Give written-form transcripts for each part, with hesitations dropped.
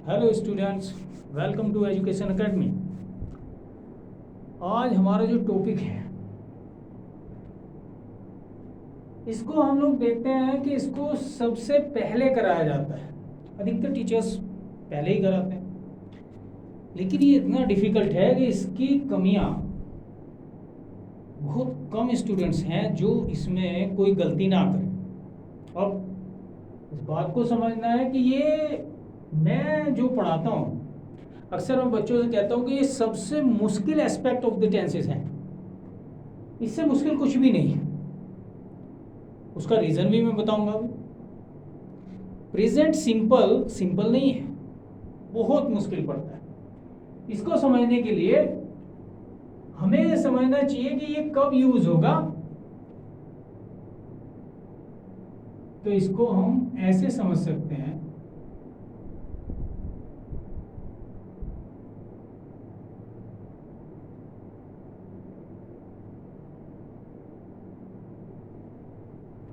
Hello students, welcome to education academy. आज हमारा जो टॉपिक है इसको हम लोग देखते हैं कि इसको सबसे पहले कराया जाता है। अधिकतर टीचर्स पहले ही कराते हैं, लेकिन ये इतना डिफ़िकल्ट है कि इसकी कमियां, बहुत कम स्टूडेंट्स हैं जो इसमें कोई गलती ना करें। अब इस बात को समझना है कि ये मैं जो पढ़ाता हूँ, अक्सर मैं बच्चों से कहता हूँ कि ये सबसे मुश्किल एस्पेक्ट ऑफ द टेंसेस है। इससे मुश्किल कुछ भी नहीं है। उसका रीज़न भी मैं बताऊंगा अभी। प्रेजेंट सिंपल सिंपल नहीं है, बहुत मुश्किल पड़ता है। इसको समझने के लिए हमें समझना चाहिए कि ये कब यूज होगा। तो इसको हम ऐसे समझ सकते हैं,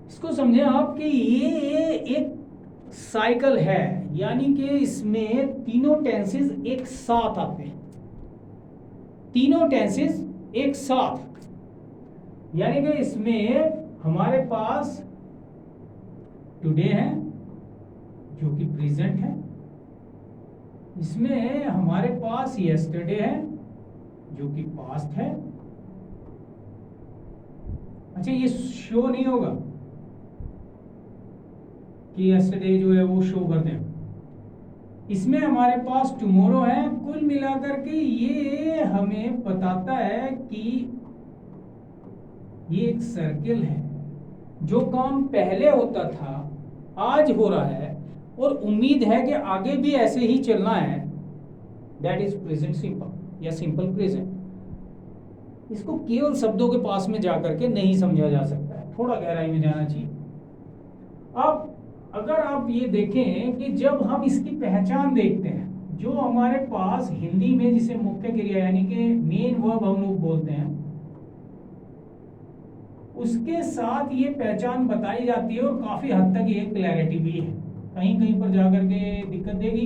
इसको समझें आप कि ये एक साइकिल है, यानी कि इसमें तीनों टेंसेस एक साथ आते हैं। तीनों टेंसेस एक साथ, यानी कि इसमें हमारे पास टुडे है जो कि प्रेजेंट है, इसमें हमारे पास यस्टरडे है जो कि पास्ट है। अच्छा, ये शो नहीं होगा कि यस्टरडे जो है वो शो करते हैं। इसमें हमारे पास टुमारो है। कुल मिलाकर के ये हमें बताता है कि ये एक सर्किल है। जो काम पहले होता था आज हो रहा है और उम्मीद है कि आगे भी ऐसे ही चलना है। दैट इज प्रेजेंट सिंपल या सिंपल प्रेजेंट। इसको केवल शब्दों के पास में जाकर के नहीं समझा जा सकता है, थोड़ा गहराई में जाना चाहिए। अब अगर आप ये देखें कि जब हम इसकी पहचान देखते हैं, जो हमारे पास हिंदी में जिसे मुख्य क्रिया यानी कि मेन वर्ब हम लोग बोलते हैं, उसके साथ ये पहचान बताई जाती है और काफी हद तक ये क्लैरिटी भी है। कहीं कहीं पर जाकर के दिक्कत देगी,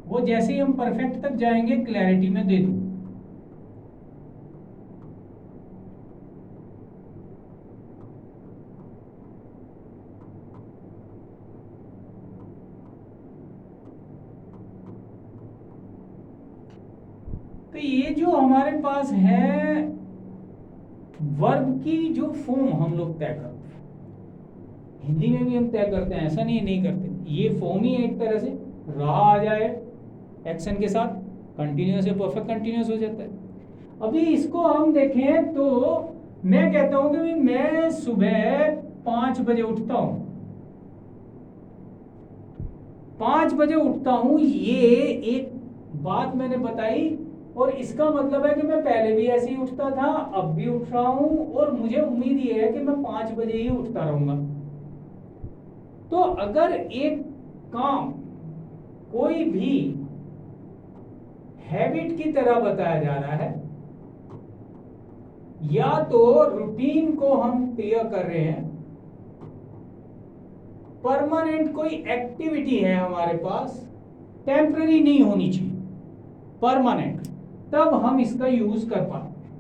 वो जैसे ही हम परफेक्ट तक जाएंगे क्लैरिटी में दे दूं। तो ये जो हमारे पास है वर्ब की जो फॉर्म हम लोग तय करते हैं, हिंदी में भी हम तय करते हैं, ऐसा नहीं करते। ये फॉर्म ही है एक तरह से, रहा आ जाए एक्शन के साथ, कंटिन्यूअस या परफेक्ट कंटिन्यूअस हो जाता है। अभी इसको हम देखें तो मैं कहता हूं कि मैं सुबह 5 बजे उठता हूं। 5 बजे उठता हूं, ये एक बात मैंने बताई, और इसका मतलब है कि मैं पहले भी ऐसे ही उठता था, अब भी उठ रहा हूं, और मुझे उम्मीद ये है कि मैं 5 बजे ही उठता रहूंगा। तो अगर एक काम कोई भी हैबिट की तरह बताया जा रहा है, या तो रूटीन को हम क्लियर कर रहे हैं, परमानेंट कोई एक्टिविटी है हमारे पास, टेम्पररी नहीं होनी चाहिए, परमानेंट, तब हम इसका यूज कर पाते हैं।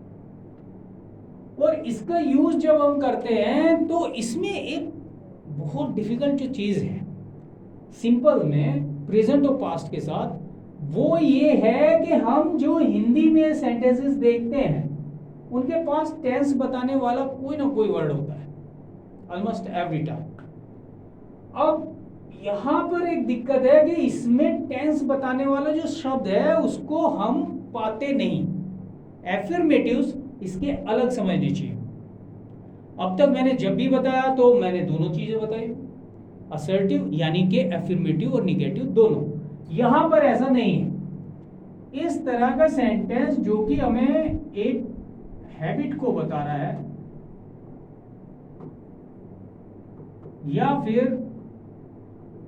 और इसका यूज जब हम करते हैं तो इसमें एक बहुत डिफिकल्ट जो चीज है सिंपल में प्रेजेंट और पास्ट के साथ, वो ये है कि हम जो हिंदी में सेंटेंसेस देखते हैं उनके पास टेंस बताने वाला कोई ना कोई वर्ड होता है, ऑलमोस्ट एवरी टाइम। अब यहां पर एक दिक्कत है कि इसमें टेंस बताने वाला जो शब्द है उसको हम पाते नहीं। एफर्मेटिव्स इसके अलग समझनी चाहिए। अब तक मैंने जब भी बताया तो मैंने दोनों चीजें बताई, असर्टिव यानी कि एफर्मेटिव और निगेटिव दोनों। यहां पर ऐसा नहीं है। इस तरह का सेंटेंस जो कि हमें एक हैबिट को बता रहा है या फिर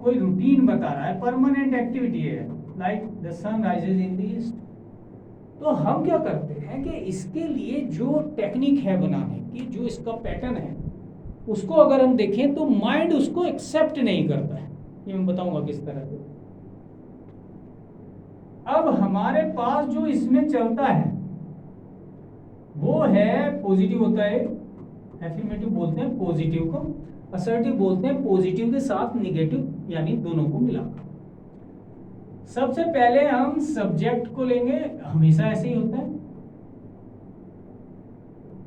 कोई रूटीन बता रहा है, परमानेंट एक्टिविटी है, like the sun rises in the east, तो हम क्या करते हैं कि इसके लिए जो टेक्निक है बनाने की, जो इसका पैटर्न है, उसको अगर हम देखें तो माइंड उसको एक्सेप्ट नहीं करता है। ये मैं बताऊंगा किस तरह से। अब हमारे पास जो इसमें चलता है वो है पॉजिटिव होता है, एफर्मेटिव बोलते हैं पॉजिटिव को, असर्टिव बोलते हैं पॉजिटिव के साथ निगेटिव यानी दोनों को मिलाकर। सबसे पहले हम सब्जेक्ट को लेंगे, हमेशा ऐसे ही होता है।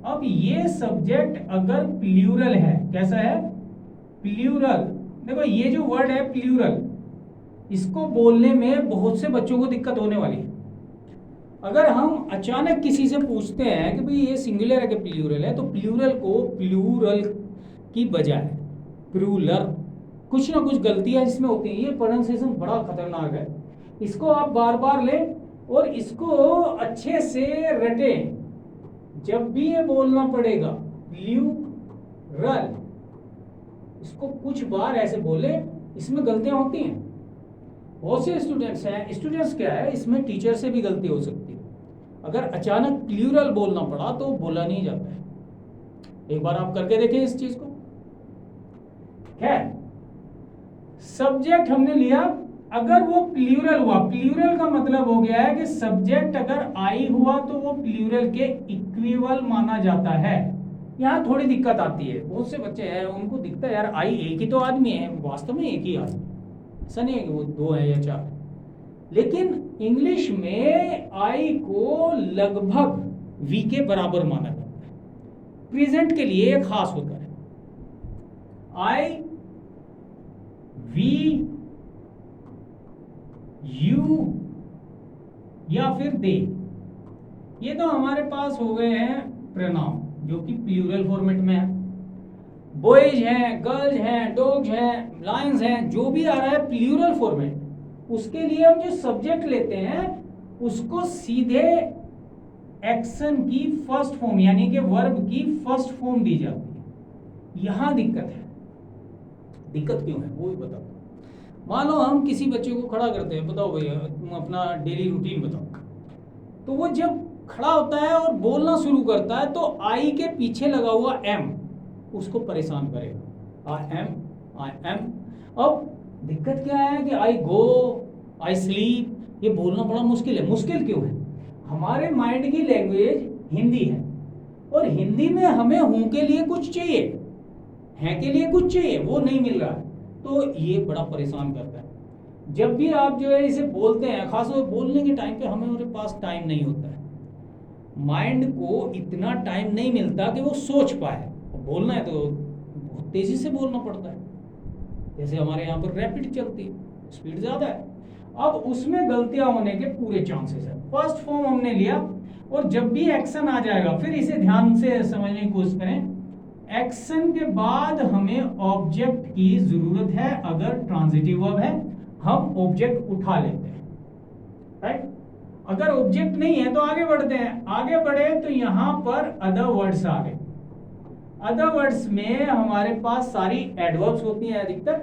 अब ये सब्जेक्ट अगर प्लूरल है, कैसा है? प्लूरल। देखो ये जो वर्ड है प्लूरल, इसको बोलने में बहुत से बच्चों को दिक्कत होने वाली है। अगर हम अचानक किसी से पूछते हैं कि भाई ये सिंगुलर है कि प्लूरल है, तो प्लूरल को प्लूरल की बजाय प्लूरल, कुछ ना कुछ गलतियां इसमें होती हैं। ये प्रोनाउंसिएशन बड़ा खतरनाक है, इसको आप बार बार लें और इसको अच्छे से रटें। जब भी ये बोलना पड़ेगा प्लूरल, इसको कुछ बार ऐसे बोले, इसमें गलतियां होती हैं। बहुत से स्टूडेंट्स हैं, स्टूडेंट्स क्या है, इसमें टीचर से भी गलती हो सकती है। अगर अचानक प्लूरल बोलना पड़ा तो बोला नहीं जाता है। एक बार आप करके देखें इस चीज को। खैर, सब्जेक्ट हमने लिया, अगर वो प्लूरल हुआ, प्लूरल का मतलब हो गया है कि सब्जेक्ट अगर आई हुआ तो वो प्लूरल के इक्विवल माना जाता है। यहाँ थोड़ी दिक्कत आती है, बहुत से बच्चे हैं उनको दिखता है यार आई एक ही तो आदमी है, वास्तव में एक ही आदमी, ऐसा नहीं है कि वो दो है या चार। लेकिन इंग्लिश में आई को लगभग वी के बराबर माना जाता है। प्रेजेंट के लिए एक खास होता है, आई, वी, यू या फिर दे। ये तो हमारे पास हो गए हैं प्रोनाउन जो कि प्लूरल फॉर्मेट में है। बॉयज हैं, गर्ल्स हैं, डॉग्स हैं, लायंस हैं, जो भी आ रहा है प्लूरल फॉर्मेट, उसके लिए हम जो सब्जेक्ट लेते हैं उसको सीधे एक्शन की फर्स्ट फॉर्म यानी कि वर्ब की फर्स्ट फॉर्म दी जाती है। यहां दिक्कत है। दिक्कत क्यों है वो भी बताओ। मान लो हम किसी बच्चे को खड़ा करते हैं, बताओ भैया तुम अपना डेली रूटीन बताओ, तो वो जब खड़ा होता है और बोलना शुरू करता है तो आई के पीछे लगा हुआ एम उसको परेशान करेगा। I am. अब दिक्कत क्या है कि आई गो, आई स्लीप, ये बोलना बड़ा मुश्किल है। मुश्किल क्यों है? हमारे माइंड की लैंग्वेज हिंदी है और हिंदी में हमें हूं के लिए कुछ चाहिए, है के लिए कुछ चाहिए, वो नहीं मिल रहा है, तो ये बड़ा परेशान करता है। जब भी आप जो है इसे बोलते हैं, खासतौर बोलने के टाइम पे हमारे पास टाइम नहीं होता है, माइंड को इतना टाइम नहीं मिलता कि वो सोच पाए। बोलना है तो बहुत तेजी से बोलना पड़ता है, जैसे हमारे यहाँ पर रैपिड चलती है, स्पीड ज्यादा है। अब उसमें गलतियां होने के पूरे चांसेस है। फर्स्ट फॉर्म हमने लिया और जब भी एक्शन आ जाएगा, फिर इसे ध्यान से समझने की कोशिश करें। एक्शन के बाद हमें ऑब्जेक्ट की जरूरत है। अगर ट्रांजिटिव वर्ब है हम ऑब्जेक्ट उठा लेते हैं, राइट। अगर ऑब्जेक्ट नहीं है तो आगे बढ़ते हैं। आगे बढ़े तो यहां पर अदर वर्ड्स आ गए। अदर वर्ड्स में हमारे पास सारी एडवर्ब्स होती हैं अधिकतर।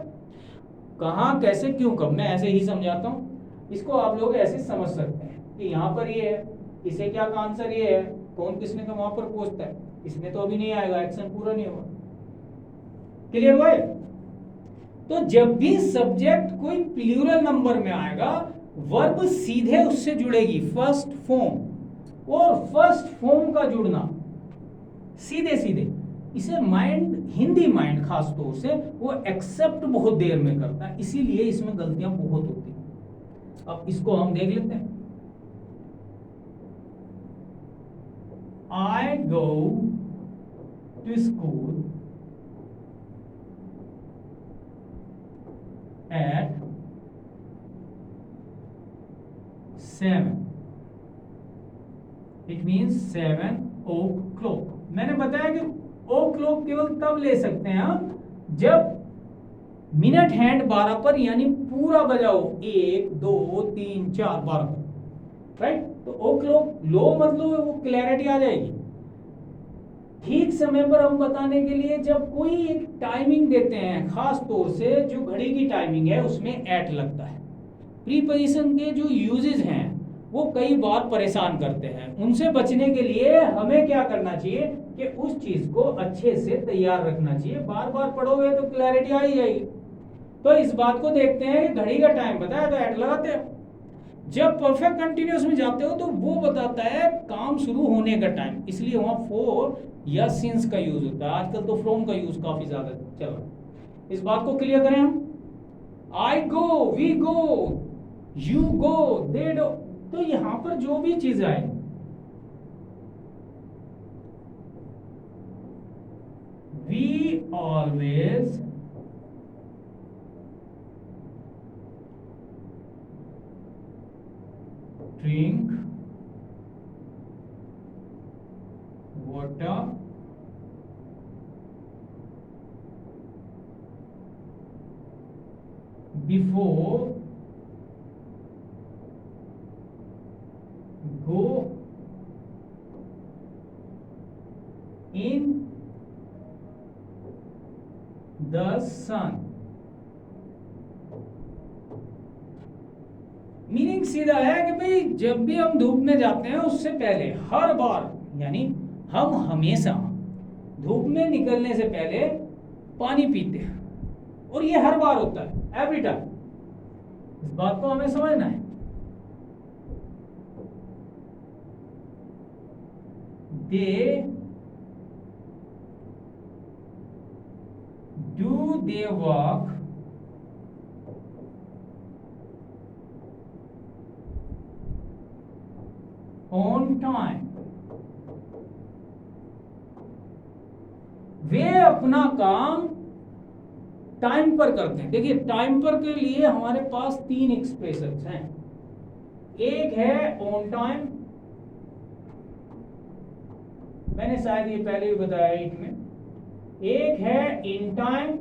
कहां, कैसे, क्यों, कब, मैं ऐसे ही समझाता हूं। इसको आप लोग ऐसे समझ सकते हैं कि यहां पर ये है, इसे क्या का आंसर ये है, कौन किसने का वहां पर पहुंचता है, इसमें तो अभी नहीं आएगा, एक्शन पूरा नहीं हुआ। क्लियर हुआ है? तो जब भी सब्जेक्ट कोई प्लूरल नंबर में आएगा, वर्ब सीधे उससे जुड़ेगी, फर्स्ट फॉर्म। और फर्स्ट फॉर्म का जुड़ना सीधे सीधे इसे माइंड, हिंदी माइंड खास तौर से, वो एक्सेप्ट बहुत देर में करता है, इसीलिए इसमें गलतियां बहुत होती हैं। अब इसको हम देख लेते हैं। I go to school at 7. It means 7 o'clock. मैंने बताया कि o'clock केवल तब ले सकते हैं हम जब मिनट हैंड 12 पर यानी पूरा बजा हो, 1 2 3 4 12 पर, राइट। तो o'clock लो मतलब वो क्लैरिटी आ जाएगी। ठीक समय पर हम बताने के लिए जब कोई एक टाइमिंग देते हैं, खास तौर से जो घड़ी की टाइमिंग है उसमें एट लगता है। प्रीपोजिशन के जो यूजेस हैं वो कई बार परेशान करते हैं। उनसे बचने के लिए हमें क्या करना चाहिए कि उस चीज को अच्छे से तैयार रखना चाहिए। बार बार पढ़ोगे तो क्लैरिटी आ ही जाएगी। तो इस बात को देखते हैं कि घड़ी का टाइम बताया तो एट लगाते हैं। जब परफेक्ट कंटिन्यूअस में जाते हो तो वो बताता है काम शुरू होने का टाइम, इसलिए वहां फॉर या सिंस का यूज होता है। आजकल तो फ्रॉम का यूज काफी ज्यादा चल रहा है। इस बात को क्लियर करें हम। I go, we go, you go, they do, तो यहां पर जो भी चीज आए, we always drink water before go in the sun। Meaning सीधा है कि भाई जब भी हम धूप में जाते हैं उससे पहले हर बार, यानी हम हमेशा धूप में निकलने से पहले पानी पीते हैं, और ये हर बार होता है, एवरी टाइम। इस बात को हमें समझना है। They do they walk on time, वे अपना काम टाइम पर करते हैं। देखिए टाइम पर के लिए हमारे पास तीन एक्सप्रेशंस हैं। एक है ऑन टाइम, मैंने शायद ये पहले भी बताया इट में। एक है इन टाइम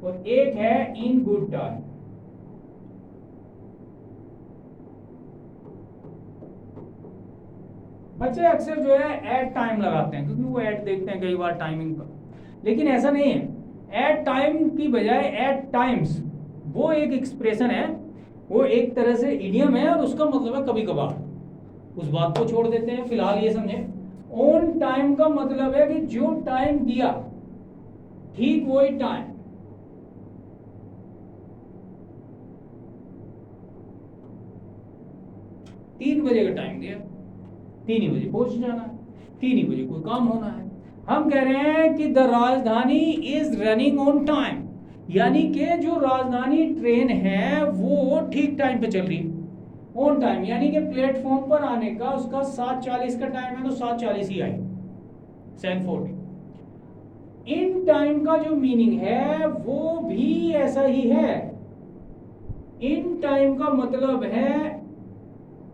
और एक है इन गुड टाइम। बच्चे अक्सर जो है एट टाइम लगाते हैं, क्योंकि वो एट देखते हैं कई बार टाइमिंग पर, लेकिन ऐसा नहीं है। एट टाइम की बजाय एट टाइम्स, वो एक एक्सप्रेशन है, वो एक तरह से इडियम है, और उसका मतलब है कभी कभार। उस बात को छोड़ देते हैं, फिलहाल ये समझे। ऑन टाइम का मतलब है कि जो टाइम दिया ठीक वही टाइम। तीन बजे का टाइम दिया, 3 ही बजे पहुंच जाना है, 3 ही बजे कोई काम होना है। हम कह रहे हैं कि द राजधानी इज रनिंग ऑन टाइम, यानी कि जो राजधानी ट्रेन है वो ठीक टाइम पे चल रही है। ऑन टाइम यानी कि प्लेटफॉर्म पर आने का उसका 7:40 का टाइम है तो 7:40 ही आई, 7:40। इन टाइम का जो मीनिंग है वो भी ऐसा ही है। इन टाइम का मतलब है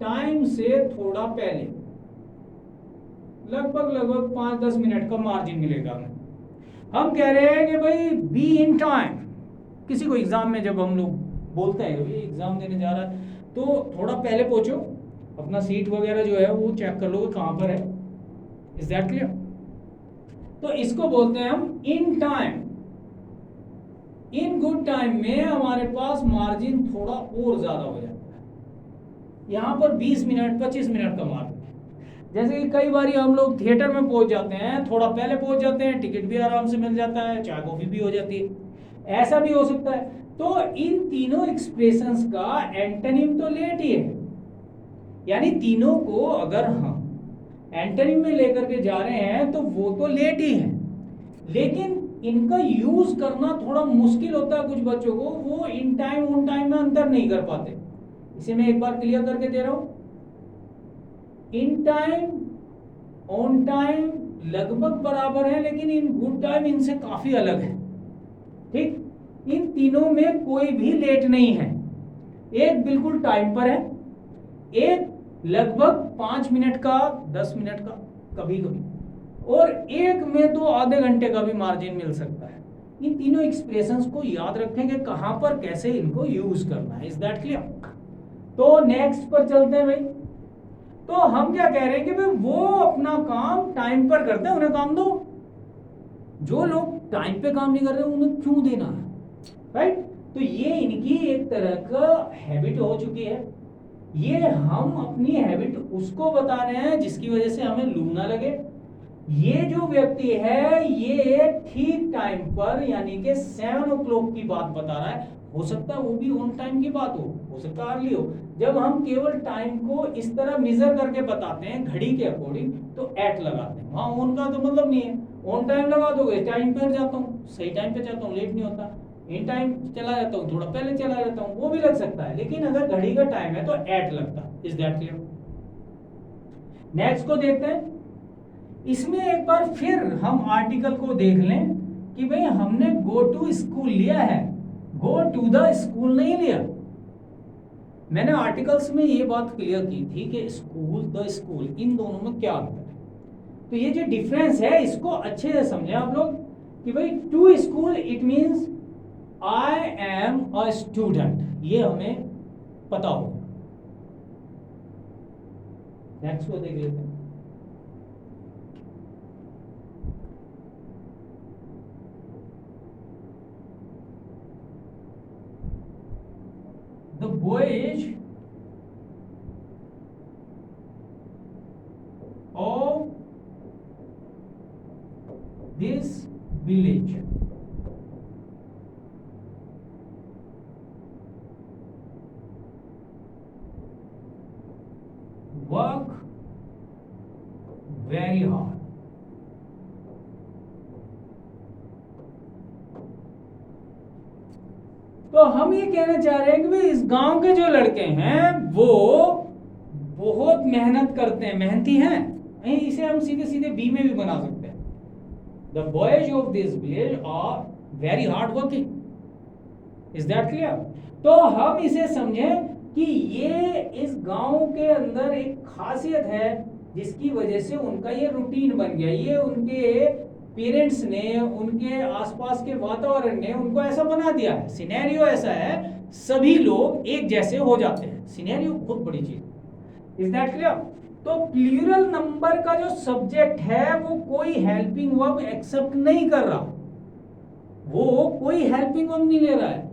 टाइम से थोड़ा पहले, लगभग 5-10 मिनट का मार्जिन मिलेगा हमें। हम कह रहे हैं कि भाई बी इन टाइम। किसी को एग्जाम में जब हम लोग बोलते हैं भाई एग्जाम देने जा रहा है तो थोड़ा पहले पहुंचो, अपना सीट वगैरह जो है वो चेक कर लो कहाँ पर है। Is that clear? तो इसको बोलते हैं हम in time. In good time में हमारे पास मार्जिन थोड़ा और ज्यादा हो जाता है। यहाँ पर 20 मिनट 25 मिनट का मार्जिन, जैसे कि कई बार हम लोग थिएटर में पहुंच जाते हैं, थोड़ा पहले पहुंच जाते हैं, टिकट भी आराम से मिल जाता है, चाय कॉफी भी हो जाती है, ऐसा भी हो सकता है। तो इन तीनों एक्सप्रेशंस का एंटोनिम तो लेट ही है, यानी तीनों को अगर हम एंटोनिम में लेकर के जा रहे हैं तो वो तो लेट ही है, लेकिन इनका यूज करना थोड़ा मुश्किल होता है कुछ बच्चों को, वो इन टाइम ऑन टाइम में अंतर नहीं कर पाते। इसे मैं एक बार क्लियर करके दे रहा हूं। इन टाइम ऑन टाइम लगभग बराबर है, लेकिन इन गुड टाइम इनसे काफी अलग है। ठीक, इन तीनों में कोई भी लेट नहीं है। एक बिल्कुल टाइम पर है, एक लगभग 5 मिनट का, 10 मिनट का कभी कभी, और एक में तो आधे घंटे का भी मार्जिन मिल सकता है। इन तीनों एक्सप्रेशंस को याद रखें कि कहां पर कैसे इनको यूज करना है। Is that clear? तो नेक्स्ट पर चलते हैं भाई। तो हम क्या कह रहे हैं कि भाई वो अपना काम टाइम पर करते हैं, उन्हें काम दो। जो लोग टाइम पे काम नहीं कर रहे उन्हें क्यों देना है, राइट? तो ये इनकी एक तरह का हैबिट हो चुकी है। ये हम अपनी हैबिट उसको बता रहे हैं जिसकी वजह से हमें लू ना लगे। ये जो व्यक्ति है ये ठीक टाइम पर यानी कि 7 o'clock की बात बता रहा है, हो सकता है वो भी ऑन टाइम की बात हो सकता है अर्ली हो। जब हम केवल टाइम को इस तरह मेजर करके बताते हैं घड़ी के अकॉर्डिंग तो एट लगाते हैं, वहां ऑन का तो मतलब नहीं है। ऑन टाइम लगा दोगे टाइम पर जाता हूँ, सही टाइम पे जाता हूँ, लेट नहीं होता। इन टाइम चला जाता हूँ, थोड़ा पहले चला जाता हूँ, वो भी लग सकता है। लेकिन अगर घड़ी का टाइम है तो एट लगता है। Is that clear? नेक्स्ट को देखते हैं। इसमें एक बार फिर हम आर्टिकल को देख लें कि भाई हमने गो टू स्कूल लिया है, गो टू द स्कूल नहीं लिया। मैंने आर्टिकल्स में ये बात क्लियर की थी कि स्कूल द स्कूल इन दोनों में क्या अंतर है। तो ये जो डिफरेंस है इसको अच्छे से समझें आप लोग कि भाई to school it means I am a student, ये हमें पता होगा। नेक्स्ट को देख लेते हैं। The voyage of this village work very hard. तो हम ये कहना चाह रहे हैं कि भाई इस गांव के जो लड़के हैं वो बहुत मेहनत करते हैं, मेहनती हैं। इसे हम सीधे सीधे बी में भी बना सकते हैं। The boys of this village are very hard working. Is that clear? तो हम इसे समझें कि ये इस गांव के अंदर एक खासियत है जिसकी वजह से उनका ये रूटीन बन गया। ये उनके पेरेंट्स ने, उनके आसपास के वातावरण ने उनको ऐसा बना दिया है। सिनेरियो ऐसा है, सभी लोग एक जैसे हो जाते हैं। सिनेरियो बहुत बड़ी चीज। Is that clear? तो प्लूरल नंबर का जो सब्जेक्ट है वो कोई हेल्पिंग वर्ब एक्सेप्ट नहीं कर रहा, वो कोई हेल्पिंग वर्ब नहीं ले रहा है।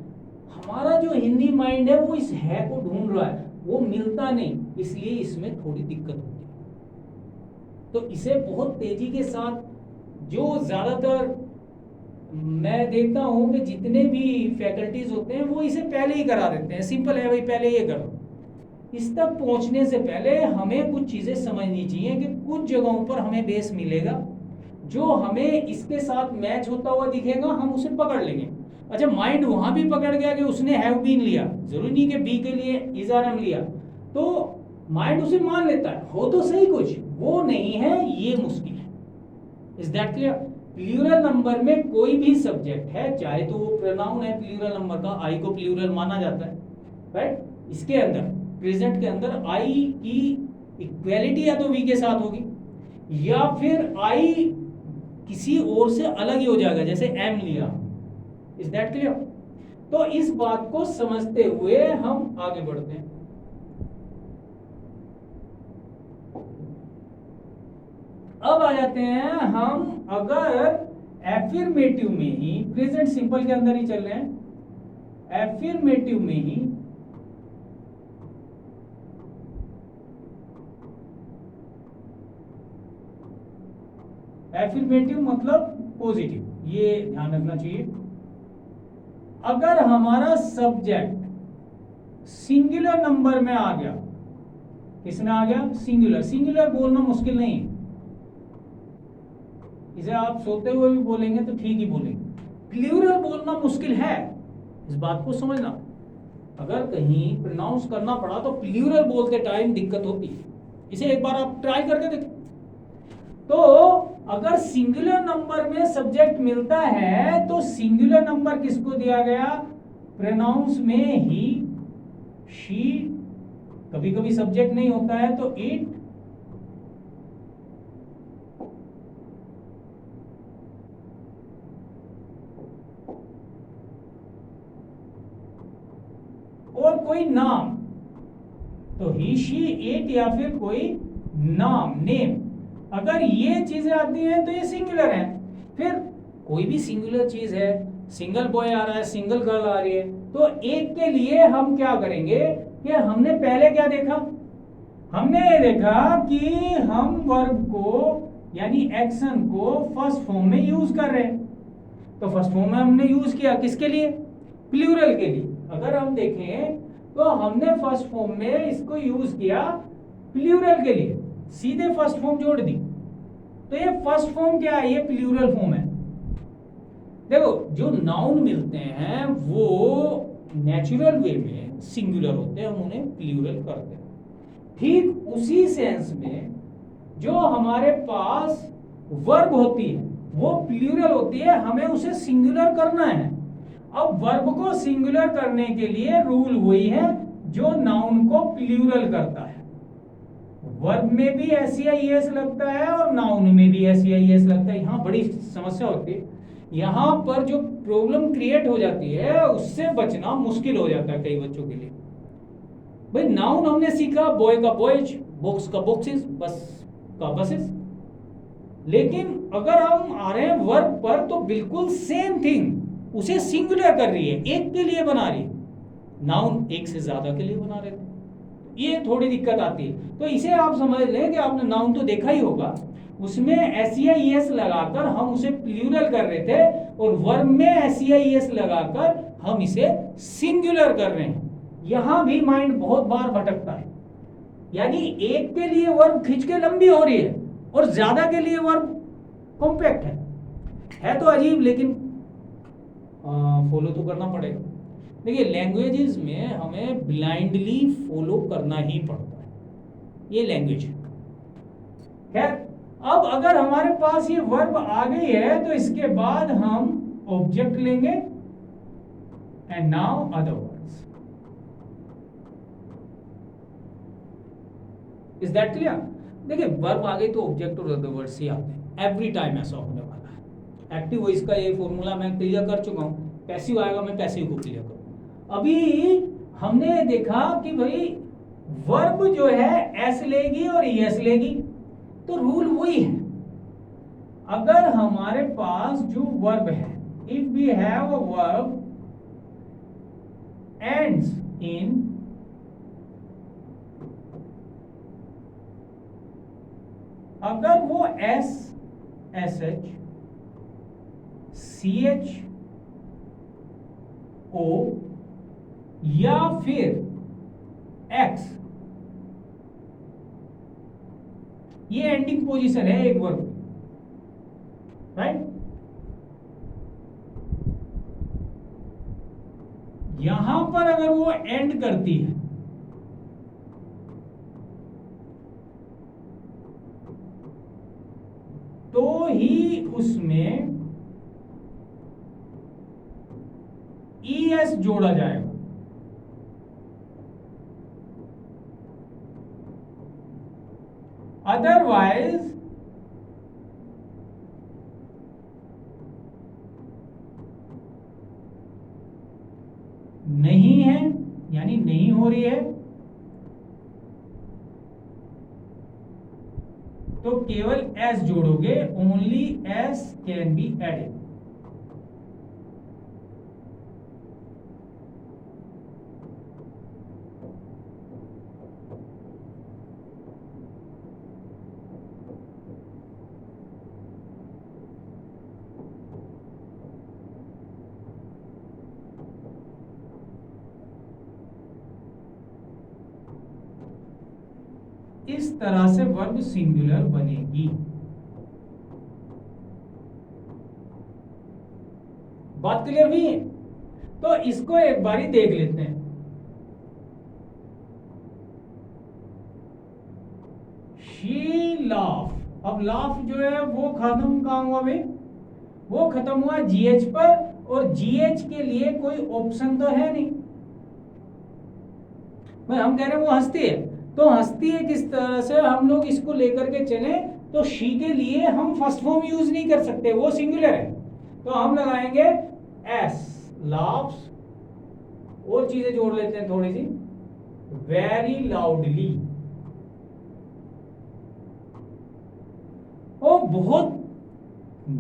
हमारा जो हिंदी माइंड है वो इस है को ढूंढ रहा है, वो मिलता नहीं, इसलिए इसमें थोड़ी दिक्कत होती है। तो इसे बहुत तेजी के साथ, जो ज्यादातर मैं देखता हूं कि जितने भी फैकल्टीज होते हैं वो इसे पहले ही करा देते हैं। सिंपल है भाई, पहले ये करो। इस तक पहुंचने से पहले हमें कुछ चीजें समझनी चाहिए कि कुछ जगहों पर हमें बेस मिलेगा, जो हमें इसके साथ मैच होता हुआ दिखेगा, हम उसे पकड़ लेंगे। अच्छा, माइंड वहां भी पकड़ गया कि उसने हैव बीन लिया, जरूरी नहीं कि बी के लिए इज आर एम लिया, तो माइंड उसे मान लेता है, हो तो सही कुछ, वो नहीं है, ये मुश्किल है। Is that clear? Plural number में कोई भी सब्जेक्ट है, चाहे तो वो प्रोनाउन है प्लूरल नंबर का, आई को प्लूरल माना जाता है, राइट? इसके अंदर प्रेजेंट के अंदर आई की इक्वालिटी या तो वी के साथ होगी, या फिर आई किसी और से अलग ही हो जाएगा, जैसे एम लिया। Is that clear? तो इस बात को समझते हुए हम आगे बढ़ते हैं। अब आ जाते हैं हम, अगर एफर्मेटिव में ही, प्रेजेंट सिंपल के अंदर ही चल रहे हैं, एफर्मेटिव में ही एफर्मेटिव मतलब पॉजिटिव, ये ध्यान रखना चाहिए। अगर हमारा सब्जेक्ट सिंगुलर नंबर में आ गया, किसमें आ गया? सिंगुलर। सिंगुलर बोलना मुश्किल नहीं है, इसे आप सोते हुए भी बोलेंगे तो ठीक ही बोलेंगे। प्लूरल बोलना मुश्किल है, इस बात को समझना। अगर कहीं प्रोनाउंस करना पड़ा तो प्लूरल बोलते टाइम दिक्कत होती है, इसे एक बार आप ट्राई करके देखें। तो अगर सिंगुलर नंबर में सब्जेक्ट मिलता है तो सिंगुलर नंबर किसको दिया गया? प्रोनाउंस में ही, शी, कभी कभी सब्जेक्ट नहीं होता है तो इट, और कोई नाम, तो ही, शी, इट, या फिर कोई नाम, नेम। अगर ये चीजें आती हैं तो ये सिंगुलर है। फिर कोई भी सिंगुलर चीज है, सिंगल बॉय आ रहा है, सिंगल गर्ल आ रही है, तो एक के लिए हम क्या करेंगे कि हमने पहले क्या देखा? हमने ये देखा कि हम वर्ब को यानी एक्शन को फर्स्ट फॉर्म में यूज कर रहे हैं। तो फर्स्ट फॉर्म में हमने यूज किया किसके लिए? प्लूरल के लिए। अगर हम देखें तो हमने फर्स्ट फॉर्म में इसको यूज किया प्लूरल के लिए, सीधे फर्स्ट फॉर्म जोड़ दी। तो ये फर्स्ट फॉर्म क्या है? ये प्लूरल फॉर्म है। देखो जो नाउन मिलते हैं वो नेचुरल वे में सिंगुलर होते हैं, हम उन्हें प्लूरल करते हैं। ठीक उसी सेंस में जो हमारे पास वर्ब होती है वो प्लूरल होती है, हमें उसे सिंगुलर करना है। अब वर्ब को सिंगुलर करने के लिए रूल वही है जो नाउन को प्लूरल करता है। वर्ब में भी एस लगता है और नाउन में भी एस लगता है। यहाँ बड़ी समस्या होती है, यहाँ पर जो प्रॉब्लम क्रिएट हो जाती है उससे बचना मुश्किल हो जाता है कई बच्चों के लिए। भाई नाउन हमने सीखा, बॉय का बॉयज, बुक्स का बुक्स, बस का बसेस, लेकिन अगर हम आ रहे हैं वर्ब पर तो बिल्कुल सेम थिंग, उसे सिंगुलर कर रही है, एक के लिए बना रही है। नाउन एक से ज्यादा के लिए बना रहे थे, ये थोड़ी दिक्कत आती है। तो इसे आप समझ लें कि आपने नाउन तो देखा ही होगा, उसमें एस लगाकर हम उसे प्लूरल कर रहे थे और वर्ब में एस लगाकर हम इसे सिंगुलर कर रहे हैं। यहां भी माइंड बहुत बार भटकता है, यानी एक के लिए वर्ब खींच के लंबी हो रही है और ज्यादा के लिए वर्ब कॉम्पैक्ट है तो अजीब, लेकिन फॉलो तो करना पड़ेगा। देखिए लैंग्वेजेस में हमें ब्लाइंडली फॉलो करना ही पड़ता है, ये लैंग्वेज है। खैर अब अगर हमारे पास ये वर्ब आ गई है तो इसके बाद हम ऑब्जेक्ट लेंगे and now other words. Is that clear? देखिए वर्ब आ गई तो ऑब्जेक्ट और अदर वर्ड्स ही आते हैं, एवरी टाइम ऐसा होने वाला है। एक्टिव वॉइस का ये फॉर्मूला मैं क्लियर कर चुका हूं, पैसिव आएगा मैं पैसिव को क्लियर करूंगा। अभी हमने देखा कि भाई वर्ब जो है एस लेगी और ईएस लेगी, तो रूल वही है। अगर हमारे पास जो वर्ब है, if we have a verb ends in अगर वो S S H C H O या फिर एक्स, ये एंडिंग पोजीशन है एक वर्ब, राइट? यहां पर अगर वो एंड करती है तो ही उसमें ईएस जोड़ा जाएगा। अदरवाइज नहीं है, यानी नहीं हो रही है, तो केवल एस जोड़ोगे, only S can be added. इस तरह से वर्ब सिंगुलर बनेगी। बात क्लियर हुई है? तो इसको एक बारी देख लेते हैं। शी लाफ, अब लाफ जो है वो खत्म कहां हुआ भाई? वो खत्म हुआ जीएच पर, और जीएच के लिए कोई ऑप्शन तो है नहीं। भाई हम कह रहे हैं वो हंसती है, तो हंसती है किस तरह से हम लोग इसको लेकर के चले, तो शी के लिए हम फर्स्ट फॉर्म यूज नहीं कर सकते, वो सिंगुलर है, तो हम लगाएंगे एस लाफ्स, और चीजें जोड़ लेते हैं थोड़ी सी, वेरी लाउडली, वो बहुत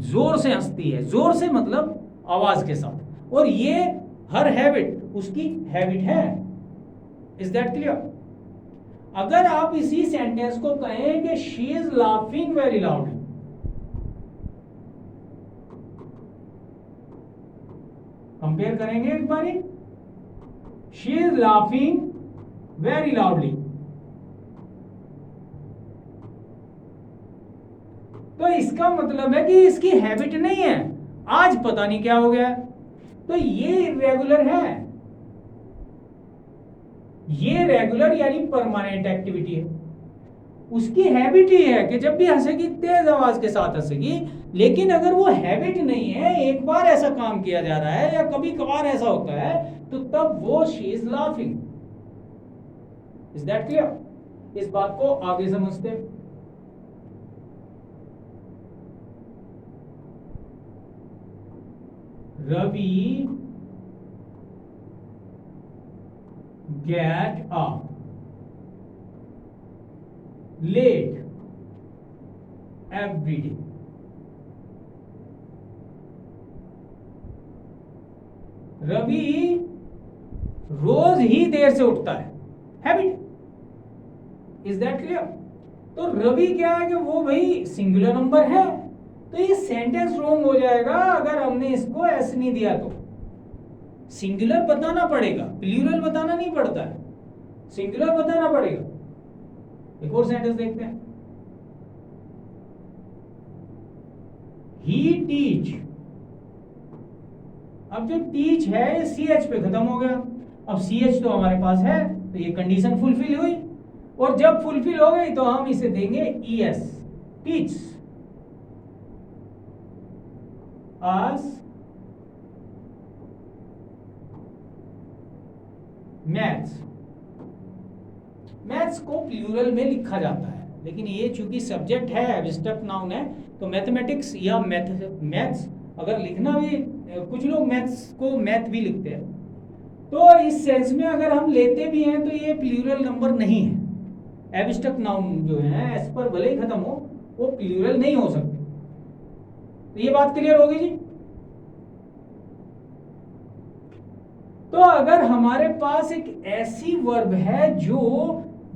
जोर से हंसती है, जोर से मतलब आवाज के साथ, और ये हर हैबिट उसकी हैबिट है। Is that clear? अगर आप इसी सेंटेंस को कहें कि she is laughing very loudly, compare करेंगे एक बारी, she is laughing very loudly. तो इसका मतलब है कि इसकी हैबिट नहीं है, आज पता नहीं क्या हो गया। तो ये इरेगुलर है, ये रेगुलर यानी परमानेंट एक्टिविटी है। उसकी हैबिट ही है कि जब भी हंसेगी तेज आवाज के साथ हंसेगी। लेकिन अगर वो हैबिट नहीं है, एक बार ऐसा काम किया जा रहा है या कभी कभार ऐसा होता है, तो तब वो she is laughing. Is that clear? इस बात को आगे समझते हैं। Ravi get up late every day. Ravi रोज ही देर से उठता है, हैबिट। Is that clear? तो रवि क्या है कि वो भाई सिंगुलर नंबर है, तो ये सेंटेंस रॉन्ग हो जाएगा अगर हमने इसको एस नहीं दिया तो। सिंगुलर बताना पड़ेगा, प्लूरल बताना नहीं पड़ता है, सिंगुलर बताना पड़ेगा। एक और सेंटेंस देखते हैं। ही टीच, अब जो टीच है ये सी एच पे खत्म हो गया। अब सी एच तो हमारे पास है, तो ये कंडीशन फुलफिल हुई। और जब फुलफिल हो गई तो हम इसे देंगे E S, teach us maths. Maths को प्लूरल में लिखा जाता है, लेकिन ये चूंकि सब्जेक्ट है, एब्स्ट्रैक्ट नाउन है, तो मैथमेटिक्स या मैथ्स अगर लिखना भी, कुछ लोग मैथ्स को मैथ भी लिखते हैं, तो इस सेंस में अगर हम लेते भी हैं तो ये प्लूरल नंबर नहीं है। एब्स्ट्रैक्ट नाउन जो है एस पर भले ही खत्म हो, वो प्लूरल नहीं हो सकते। तो ये बात क्लियर होगी जी। तो अगर हमारे पास एक ऐसी वर्ब है जो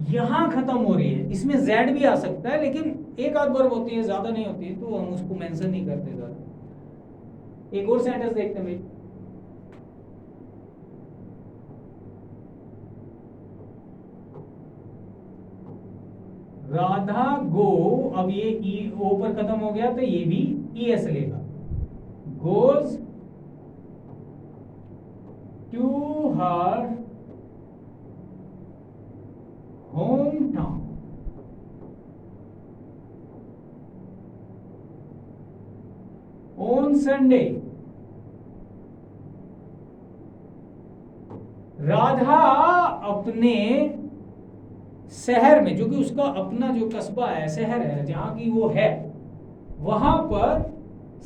यहां खत्म हो रही है, इसमें जेड भी आ सकता है, लेकिन एक आध वर्ब होती है, ज्यादा नहीं होती है, तो हम उसको मेंशन नहीं करते ज्यादा। एक और सेंटेंस देखते हैं भाई। राधा गो, अब ये ई ओ पर खत्म हो गया तो ये भी ई एस लेगा। Goes to her home town. On Sunday. Radha अपने शहर में, जो कि उसका अपना जो कस्बा है, शहर है जहां की वो है, वहां पर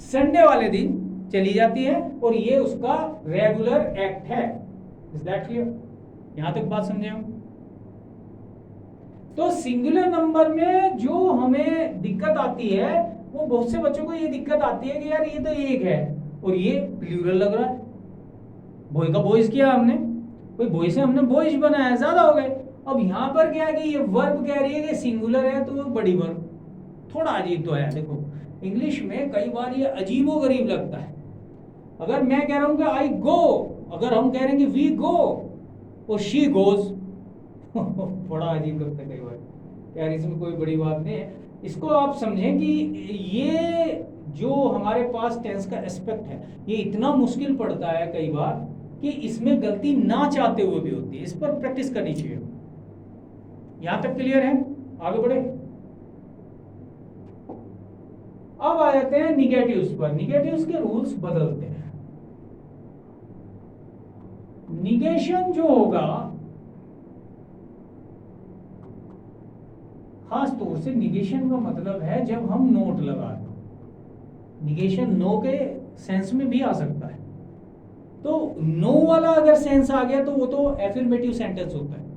संडे वाले दिन चली जाती है, और ये उसका रेगुलर एक्ट है। Is that clear? यहां तक बात समझे हम? तो सिंगुलर नंबर में जो हमें दिक्कत आती है, वो बहुत से बच्चों को ये दिक्कत आती है कि यार ये तो एक है और ये प्लूरल लग रहा है। बॉय का बॉयज किया हमने, कोई बॉय से हमने बॉयज बनाया, ज्यादा हो गए। अब यहां पर क्या है कि ये वर्ब कह रही है कि सिंगुलर है, तो वो बड़ी वर्ब। थोड़ा अजीब तो है, देखो इंग्लिश में कई बार ये अजीबो गरीब लगता है। अगर मैं कह रहा हूं कि आई गो, अगर हम कह रहे हैं कि वी गो और शी गोज, बड़ा अजीब लगता है कई बार यार, इसमें कोई बड़ी बात नहीं है। इसको आप समझें कि ये जो हमारे पास टेंस का एस्पेक्ट है, ये इतना मुश्किल पड़ता है कई बार कि इसमें गलती ना चाहते हुए भी होती है। इस पर प्रैक्टिस करनी चाहिए। यहां तक क्लियर है? आगे बढ़े। अब आ जाते हैं निगेटिव्स पर। निगेटिव्स के रूल्स बदलते हैं। निगेशन जो होगा, खास तौर से निगेशन का मतलब है जब हम नोट लगा रहे हो। निगेशन नो के सेंस में भी आ सकता है। तो नो वाला अगर सेंस आ गया तो वो तो एफर्मेटिव सेंटेंस होता है।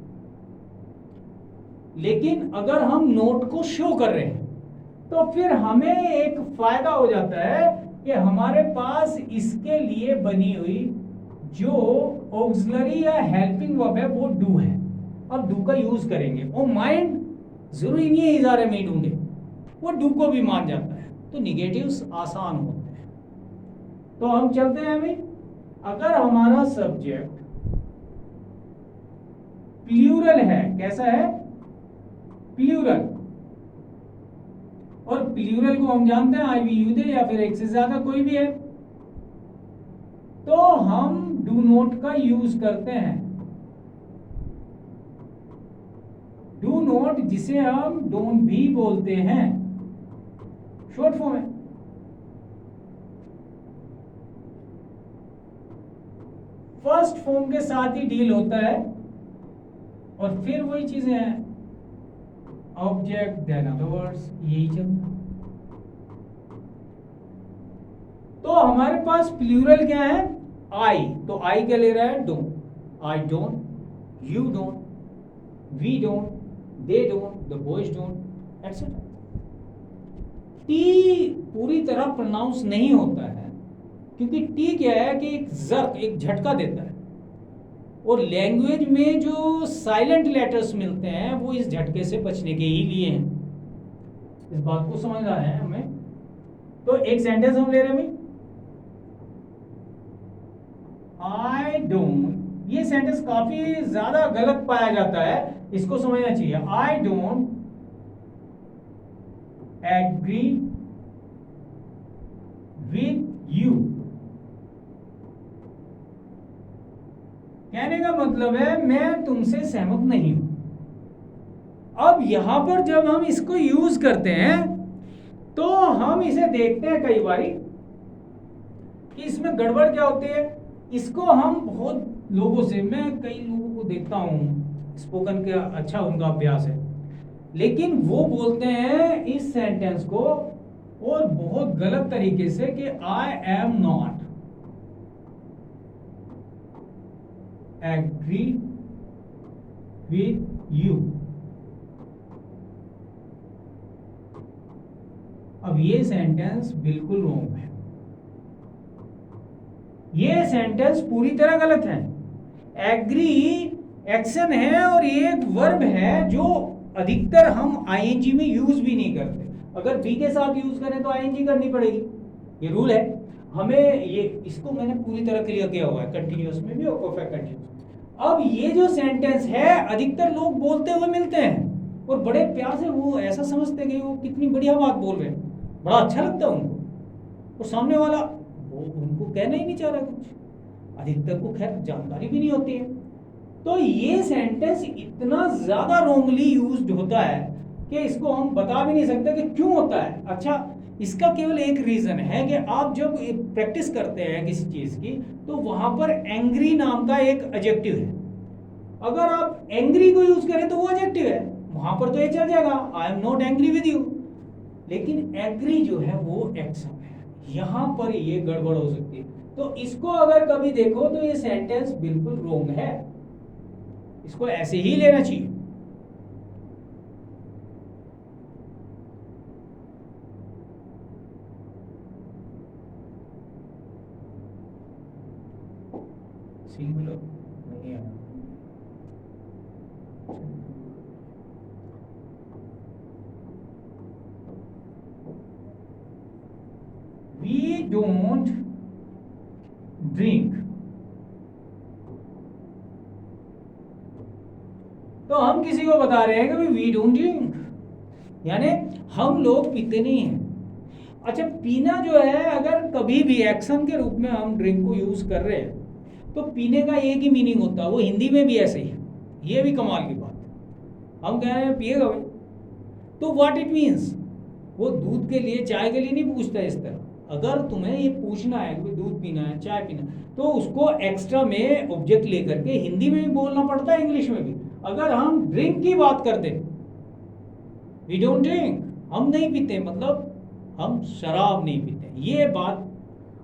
लेकिन अगर हम नोट को शो कर रहे हैं तो फिर हमें एक फायदा हो जाता है कि हमारे पास इसके लिए बनी हुई जो ऑक्सिलरी या हेल्पिंग वर्ब है वो डू है। अब डू का यूज करेंगे, और माइंड जरूरी नहीं है इजारे में ही ढूंढे, वो डू को भी मान जाता है। तो निगेटिव्स आसान होते हैं। तो हम चलते हैं अभी। अगर हमारा सब्जेक्ट प्लूरल है। कैसा है? प्लूरल। और प्लूरल को हम जानते हैं आई दे या फिर एक से ज्यादा कोई भी है, तो हम डू नॉट का यूज करते हैं। डू नॉट जिसे हम डोंट भी बोलते हैं, शॉर्ट फॉर्म है। फर्स्ट फॉर्म के साथ ही डील होता है और फिर वही चीजें हैं, ऑब्जेक्ट देन अदर वर्ड्स, यही चलता। तो हमारे पास प्लूरल क्या है? आई। तो आई क्या ले रहा है? Don't. I don't, you don't, we don't, they don't, the boys don't, etcetera. T पूरी तरह प्रोनाउंस नहीं होता है क्योंकि टी क्या है कि एक जर्क, एक झटका देता है, और लैंग्वेज में जो साइलेंट लेटर्स मिलते हैं वो इस झटके से बचने के ही लिए हैं। इस बात को समझना है हमें। तो एक सेंटेंस हम ले रहे हैं भाई, आई डोंट। ये सेंटेंस काफी ज्यादा गलत पाया जाता है, इसको समझना चाहिए। I don't agree with you. कहने का मतलब है मैं तुमसे सहमत नहीं हूं। अब यहां पर जब हम इसको यूज करते हैं तो हम इसे देखते हैं कई बारी कि इसमें गड़बड़ क्या होती है। इसको हम बहुत लोगों से, मैं कई लोगों को देखता हूं, स्पोकन का अच्छा उनका अभ्यास है, लेकिन वो बोलते हैं इस सेंटेंस को और बहुत गलत तरीके से कि I am not agree with you. अब ये सेंटेंस बिल्कुल रॉन्ग है, ये सेंटेंस पूरी तरह गलत है। एग्री एक्शन है और ये एक वर्ब है जो अधिकतर हम आईएनजी में यूज भी नहीं करते। अगर बी के साथ यूज करें तो आईएनजी करनी पड़ेगी, ये रूल है हमें। ये इसको मैंने पूरी तरह क्लियर किया हुआ है, कंटिन्यूअस में भी और परफेक्ट कंटिन्यूअस। अब ये जो सेंटेंस है अधिकतर लोग बोलते हुए मिलते हैं और बड़े प्यार से वो ऐसा समझते हैं कि वो कितनी बढ़िया बात बोल रहे हैं, बड़ा अच्छा लगता है उनको, और सामने वाला वो उनको कहना ही नहीं चाह रहा कुछ, अधिकतर को खैर जानकारी भी नहीं होती है। तो ये सेंटेंस इतना ज्यादा रॉन्गली यूज्ड होता है कि इसको हम बता भी नहीं सकते कि क्यों होता है। अच्छा, इसका केवल एक रीजन है कि आप जब प्रैक्टिस करते हैं किसी चीज की तो वहां पर एंग्री नाम का एक एडजेक्टिव है। अगर आप एंग्री को यूज करें तो वो एडजेक्टिव है, वहां पर तो ये चल जाएगा आई am not angry with you, लेकिन एग्री जो है वो एक्शन है, यहां पर ये गड़बड़ हो सकती है। तो इसको अगर कभी देखो तो ये सेंटेंस बिल्कुल रॉन्ग है, इसको ऐसे ही लेना चाहिए। सिंगुलर नहीं है। We don't drink। तो हम किसी को बता रहे हैं कि वी डोंट ड्रिंक, यानी हम लोग पीते नहीं हैं। अच्छा, पीना जो है अगर कभी भी एक्शन के रूप में हम ड्रिंक को यूज कर रहे हैं तो पीने का एक ही मीनिंग होता है, वो हिंदी में भी ऐसे ही है। ये भी कमाल की बात है, हम कह रहे हैं पिएगा भाई, तो व्हाट इट मीन्स, वो दूध के लिए चाय के लिए नहीं पूछता इस तरह। अगर तुम्हें ये पूछना है कि दूध पीना है चाय पीना है तो उसको एक्स्ट्रा में ऑब्जेक्ट लेकर के हिंदी में भी बोलना पड़ता है, इंग्लिश में भी। अगर हम ड्रिंक की बात करते, वी डोंट ड्रिंक, हम नहीं पीते, मतलब हम शराब नहीं पीते, ये बात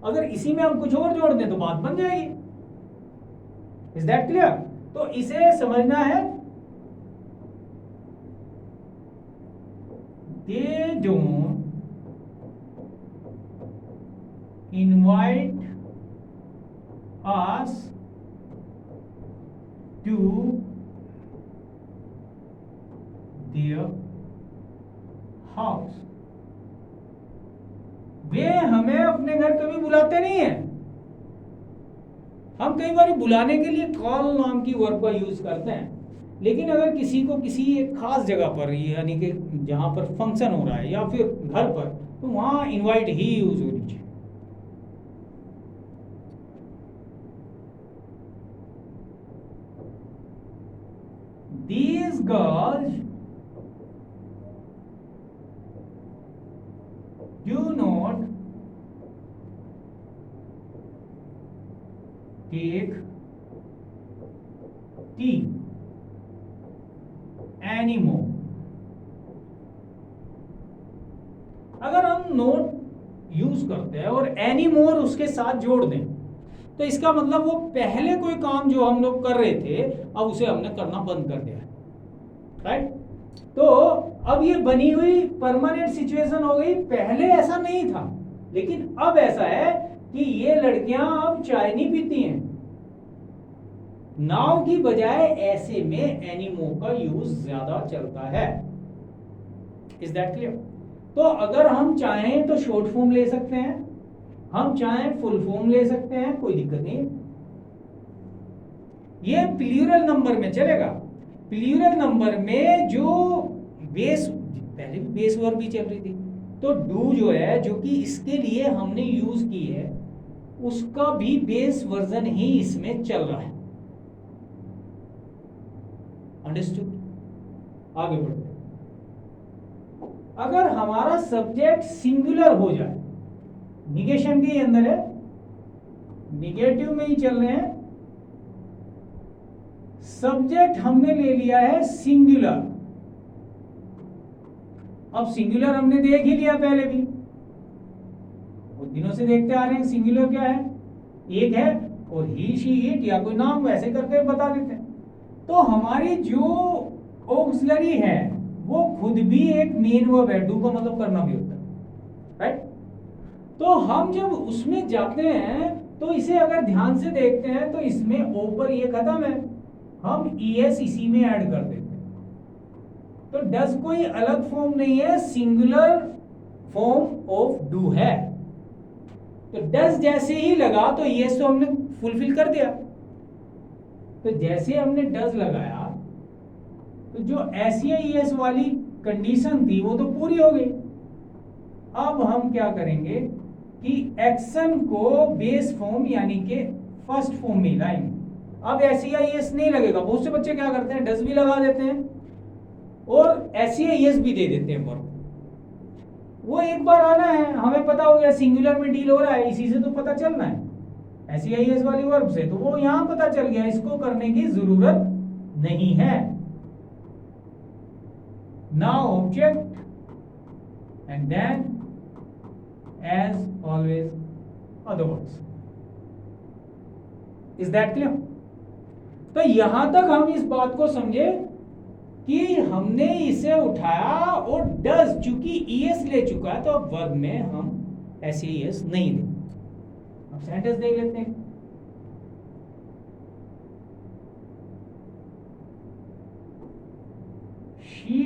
अगर इसी में हम कुछ और जोड़ दें तो बात बन जाएगी। Is that clear? तो इसे समझना है। They don't invite us to their house। वे हमें अपने घर कभी बुलाते नहीं है। हम कई बार बुलाने के लिए कॉल नाम की वर्ब का यूज करते हैं, लेकिन अगर किसी को किसी एक खास जगह पर, यानी कि जहाँ पर फंक्शन हो रहा है या फिर घर पर, तो वहाँ इनवाइट ही यूज होनी चाहिए। These girls do not take tea anymore। अगर हम नोट यूज करते हैं और एनी मोर उसके साथ जोड़ दें, तो इसका मतलब वो पहले कोई काम जो हम लोग कर रहे थे अब उसे हमने करना बंद कर दिया है, राइट। तो अब ये बनी हुई परमानेंट सिचुएशन हो गई। पहले ऐसा नहीं था, लेकिन अब ऐसा है कि ये लड़कियां अब चाय नहीं पीती हैं। नाउ की बजाय ऐसे में एनीमो का यूज ज्यादा चलता है। Is that clear? तो अगर हम चाहें तो शॉर्ट फॉर्म ले सकते हैं, हम चाहें फुल फॉर्म ले सकते हैं, कोई दिक्कत नहीं। ये प्लूरल नंबर में चलेगा। प्लूरल नंबर में जो बेस, पहले भी बेस वर्ब भी चल रही थी, तो डू जो है, जो कि इसके लिए हमने यूज की है, उसका भी बेस वर्जन ही इसमें चल रहा है। अंडरस्टूड? आगे बढ़ते हैं। अगर हमारा सब्जेक्ट सिंगुलर हो जाए, निगेशन के अंदर है, निगेटिव में ही चल रहे हैं, सब्जेक्ट हमने ले लिया है सिंगुलर। अब सिंगुलर हमने देख ही लिया पहले भी, बहुत दिनों से देखते आ रहे हैं सिंगुलर क्या है, एक है, और ही शी इट या कोई नाम वैसे करके बता देते हैं। तो हमारी जो ऑक्सिलरी है वो खुद भी एक मेन वर्ब है, डू का मतलब करना भी होता है, राइट। तो हम जब उसमें जाते हैं तो इसे अगर ध्यान से देखते हैं तो इसमें ऊपर ये खत्म है, हम ईएस इसी में ऐड कर देते हैं। तो डज कोई अलग फॉर्म नहीं है, सिंगुलर फॉर्म ऑफ डू है। तो डज जैसे ही लगा तो ईएस तो हमने फुलफिल कर दिया। तो जैसे हमने डज लगाया तो जो एस वाली कंडीशन थी वो तो पूरी हो गई। अब हम क्या करेंगे कि एक्शन को बेस फॉर्म यानी कि फर्स्ट फॉर्म में लाएंगे। अब एस नहीं लगेगा। बहुत से बच्चे क्या करते हैं, डज भी लगा देते हैं और एस भी दे देते हैं वर्ब। वो एक बार आना है, हमें पता हो गया सिंगुलर में डील हो रहा है, इसी से तो पता चलना है एस वाली वर्ब से, तो वो यहां पता चल गया, इसको करने की जरूरत नहीं है। Now object and then as always other words। is that clear? तो यहां तक हम इस बात को समझे कि हमने इसे उठाया और डज चूंकि ईएस ले चुका है तो अब वर्ब में हम ऐसे ईएस नहीं देंगे। अब सेंटेंस देख लेते हैं। she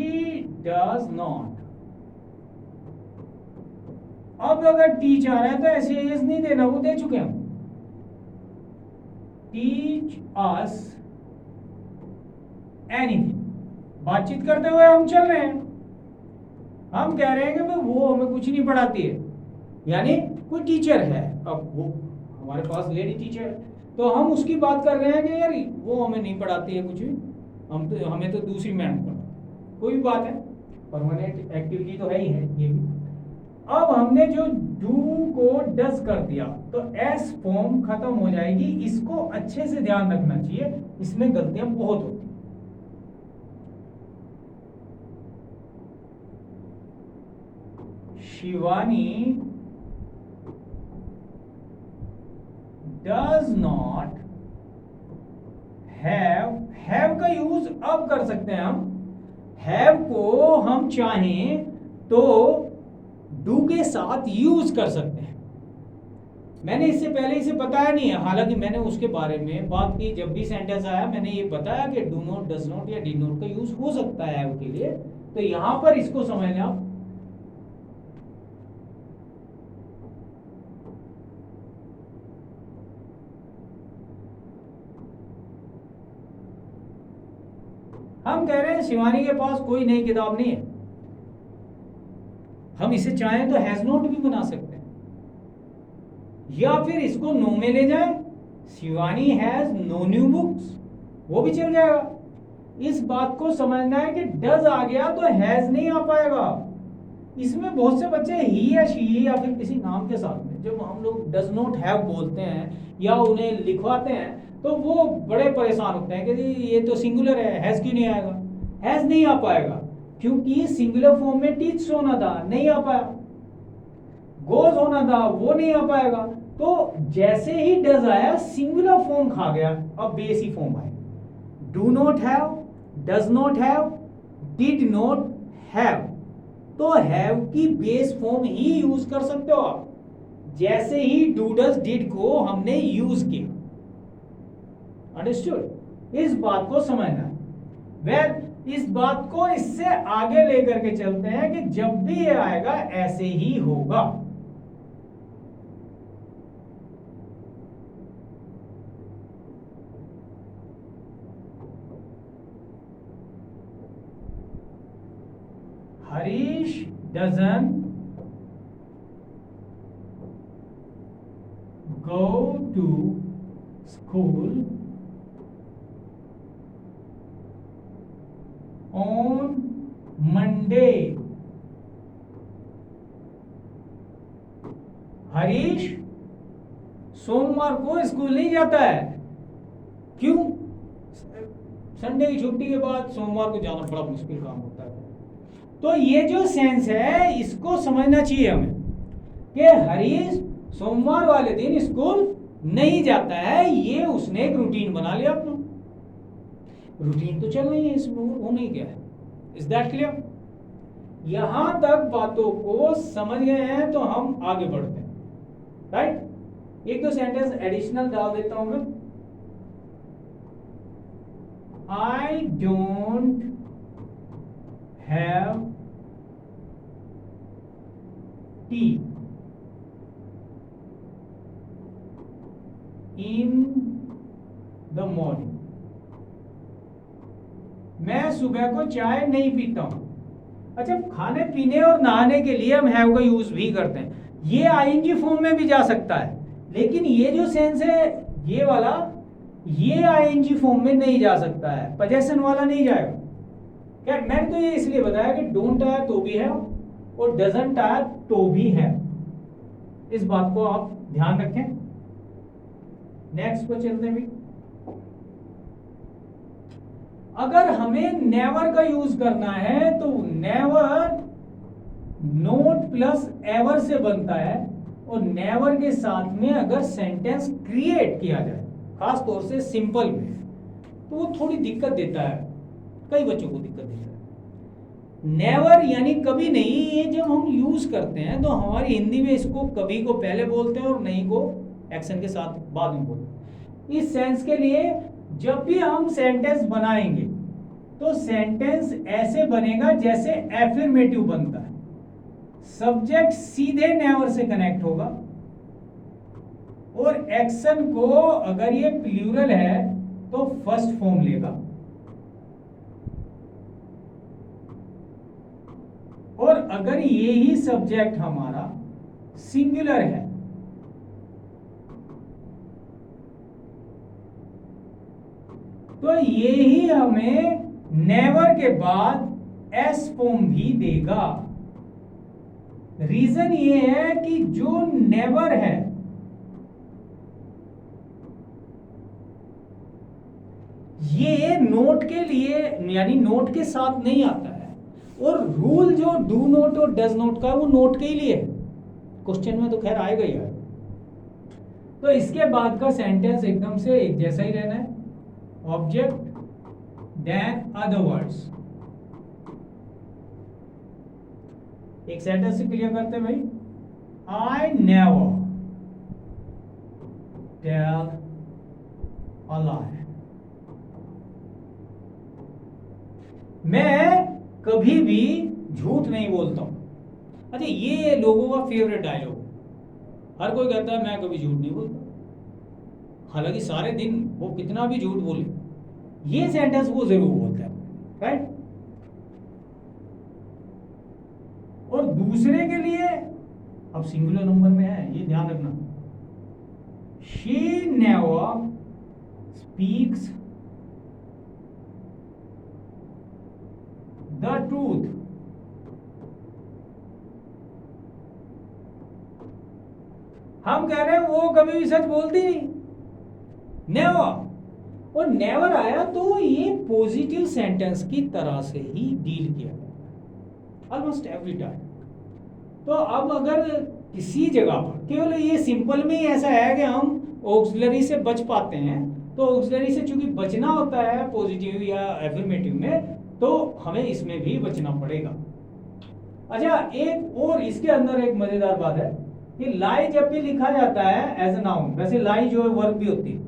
does not। अब अगर टीच आ रहा है तो ऐसे एस नहीं देना, वो दे चुके हम। Teach us anything. बातचीत करते हुए हम चल रहे हैं, हम कह रहे हैं कि वो हमें कुछ नहीं पढ़ाती है, यानी कोई टीचर है, अब वो हमारे पास लेडी टीचर है, तो हम उसकी बात कर रहे हैं कि यार वो हमें नहीं पढ़ाती है कुछ भी, हमें तो दूसरी मैम पढ़ाती। कोई भी बात है, परमानेंट एक्टिविटी तो है ही है ये भी। अब हमने जो डू को डज कर दिया तो एस फॉर्म खत्म हो जाएगी। इसको अच्छे से ध्यान रखना चाहिए, इसमें गलतियां बहुत होती हैं। शिवानी डज नॉट हैव का यूज अब कर सकते हैं हम। हैव को हम चाहें तो डू के साथ यूज कर सकते हैं। मैंने इससे पहले इसे बताया नहीं है, हालांकि मैंने उसके बारे में बात की। जब भी सेंटेंस आया मैंने ये बताया कि डू नॉट, डज नॉट या डिड नॉट का यूज हो सकता है हैव के लिए। तो यहां पर इसको समझ लें आप। हम कह रहे हैं शिवानी के पास कोई नई किताब नहीं है, हम इसे चाहें तो हैज नोट भी बना सकते हैं, या फिर इसको नो में ले जाएं, Shivani has no new books, वो भी चल जाएगा। इस बात को समझना है कि डज आ गया तो हैज नहीं आ पाएगा। इसमें बहुत से बच्चे ही या शी या फिर किसी नाम के साथ में जब हम लोग डज नॉट हैव बोलते हैं या उन्हें लिखवाते हैं तो वो बड़े परेशान होते हैं कि जी ये तो सिंगुलर है, हैज क्यों नहीं आएगा। हैज नहीं आ पाएगा क्योंकि सिंगुलर फॉर्म में टीच होना था, नहीं आ पाया। गोज होना था, वो नहीं आ पाएगा। तो जैसे ही डज आया सिंगुलर फॉर्म खा गया, अब बेसी फॉर्म आए। Do not have, does not have, did not have, तो हैव की बेस फॉर्म ही यूज कर सकते हो आप, जैसे ही डू डज डिड को हमने यूज किया। अंडरस्टूड? इस बात को समझना है। वेल, इस बात को इससे आगे लेकर के चलते हैं कि जब भी ये आएगा ऐसे ही होगा। Harish doesn't go to school on Monday. Harish सोमवार को स्कूल नहीं जाता है। क्यों? संडे की छुट्टी के बाद सोमवार को जाना बड़ा मुश्किल काम होता है। तो ये जो सेंस है इसको समझना चाहिए हमें कि हरीश सोमवार वाले दिन स्कूल नहीं जाता है। ये उसने एक रूटीन बना लिया अपना। रूटीन तो चल रही है इसमें, वो नहीं क्या है। Is that clear? यहां तक बातों को समझ गए हैं तो हम आगे बढ़ते हैं। राइट? एक दो सेंटेंस एडिशनल डाल देता हूं मैं। I don't have T in the morning. मैं सुबह को चाय नहीं पीता हूं। अच्छा, खाने पीने और नहाने के लिए हम हैव का यूज भी करते हैं। ये आईएनजी फॉर्म में भी जा सकता है, लेकिन ये जो सेंस है ये वाला, ये आईएनजी फॉर्म में नहीं जा सकता है, पोजेशन वाला नहीं जाएगा। क्या मैंने तो ये इसलिए बताया कि डोंट आया तो भी है और डजंट आया तो भी है। इस बात को आप ध्यान रखें। नेक्स्ट को चलते हैं। अगर हमें नेवर का यूज करना है तो नेवर नोट प्लस एवर से बनता है, और नेवर के साथ में अगर सेंटेंस क्रिएट किया जाए खास तौर से सिंपल में, तो वो थोड़ी दिक्कत देता है, कई बच्चों को दिक्कत देता है। नेवर यानी कभी नहीं, ये जब हम यूज करते हैं तो हमारी हिंदी में इसको कभी को पहले बोलते हैं और नहीं को एक्शन के साथ बाद में बोलते हैं। इस सेंस के लिए जब भी हम सेंटेंस बनाएंगे तो सेंटेंस ऐसे बनेगा जैसे एफर्मेटिव बनता है। सब्जेक्ट सीधे नेवर से कनेक्ट होगा और एक्शन को अगर ये प्लूरल है तो फर्स्ट फॉर्म लेगा, और अगर ये ही सब्जेक्ट हमारा सिंगुलर है तो ये ही हमें नेवर के बाद एस फॉर्म भी देगा। रीजन ये है कि जो नेवर है ये नोट के लिए यानी नोट के साथ नहीं आता है, और रूल जो डू नोट और डज नोट का वो नोट के ही लिए है। क्वेश्चन में तो खैर आएगा ही है। तो इसके बाद का सेंटेंस एकदम से एक जैसा ही रहना है। Object then other words. एक सेंटेंस से क्लियर करते हैं भाई। I never tell a lie. मैं कभी भी झूठ नहीं बोलता हूं। अच्छा, ये लोगों का फेवरेट डायलॉग, हर कोई कहता है मैं कभी झूठ नहीं बोलता, हालांकि सारे दिन वो कितना भी झूठ बोले ये सेंटेंस वो जरूर बोलता है। राइट। और दूसरे के लिए अब सिंगुलर नंबर में है, ये ध्यान रखना। She never speaks the truth. हम कह रहे हैं वो कभी भी सच बोलती नहीं, नेवर। और नेवर आया तो ये पॉजिटिव सेंटेंस की तरह से ही डील किया गया ऑलमोस्ट एवरी टाइम। तो अब अगर किसी जगह पर केवल ये सिंपल में ही ऐसा है कि हम ऑक्सिलरी से बच पाते हैं, तो ऑक्सिलरी से चूंकि बचना होता है पॉजिटिव या एफर्मेटिव में, तो हमें इसमें भी बचना पड़ेगा। अच्छा, एक और इसके अंदर एक मजेदार बात है कि लाई जब भी लिखा जाता है एज ए नाउन, वैसे लाई जो है वर्ब भी होती है।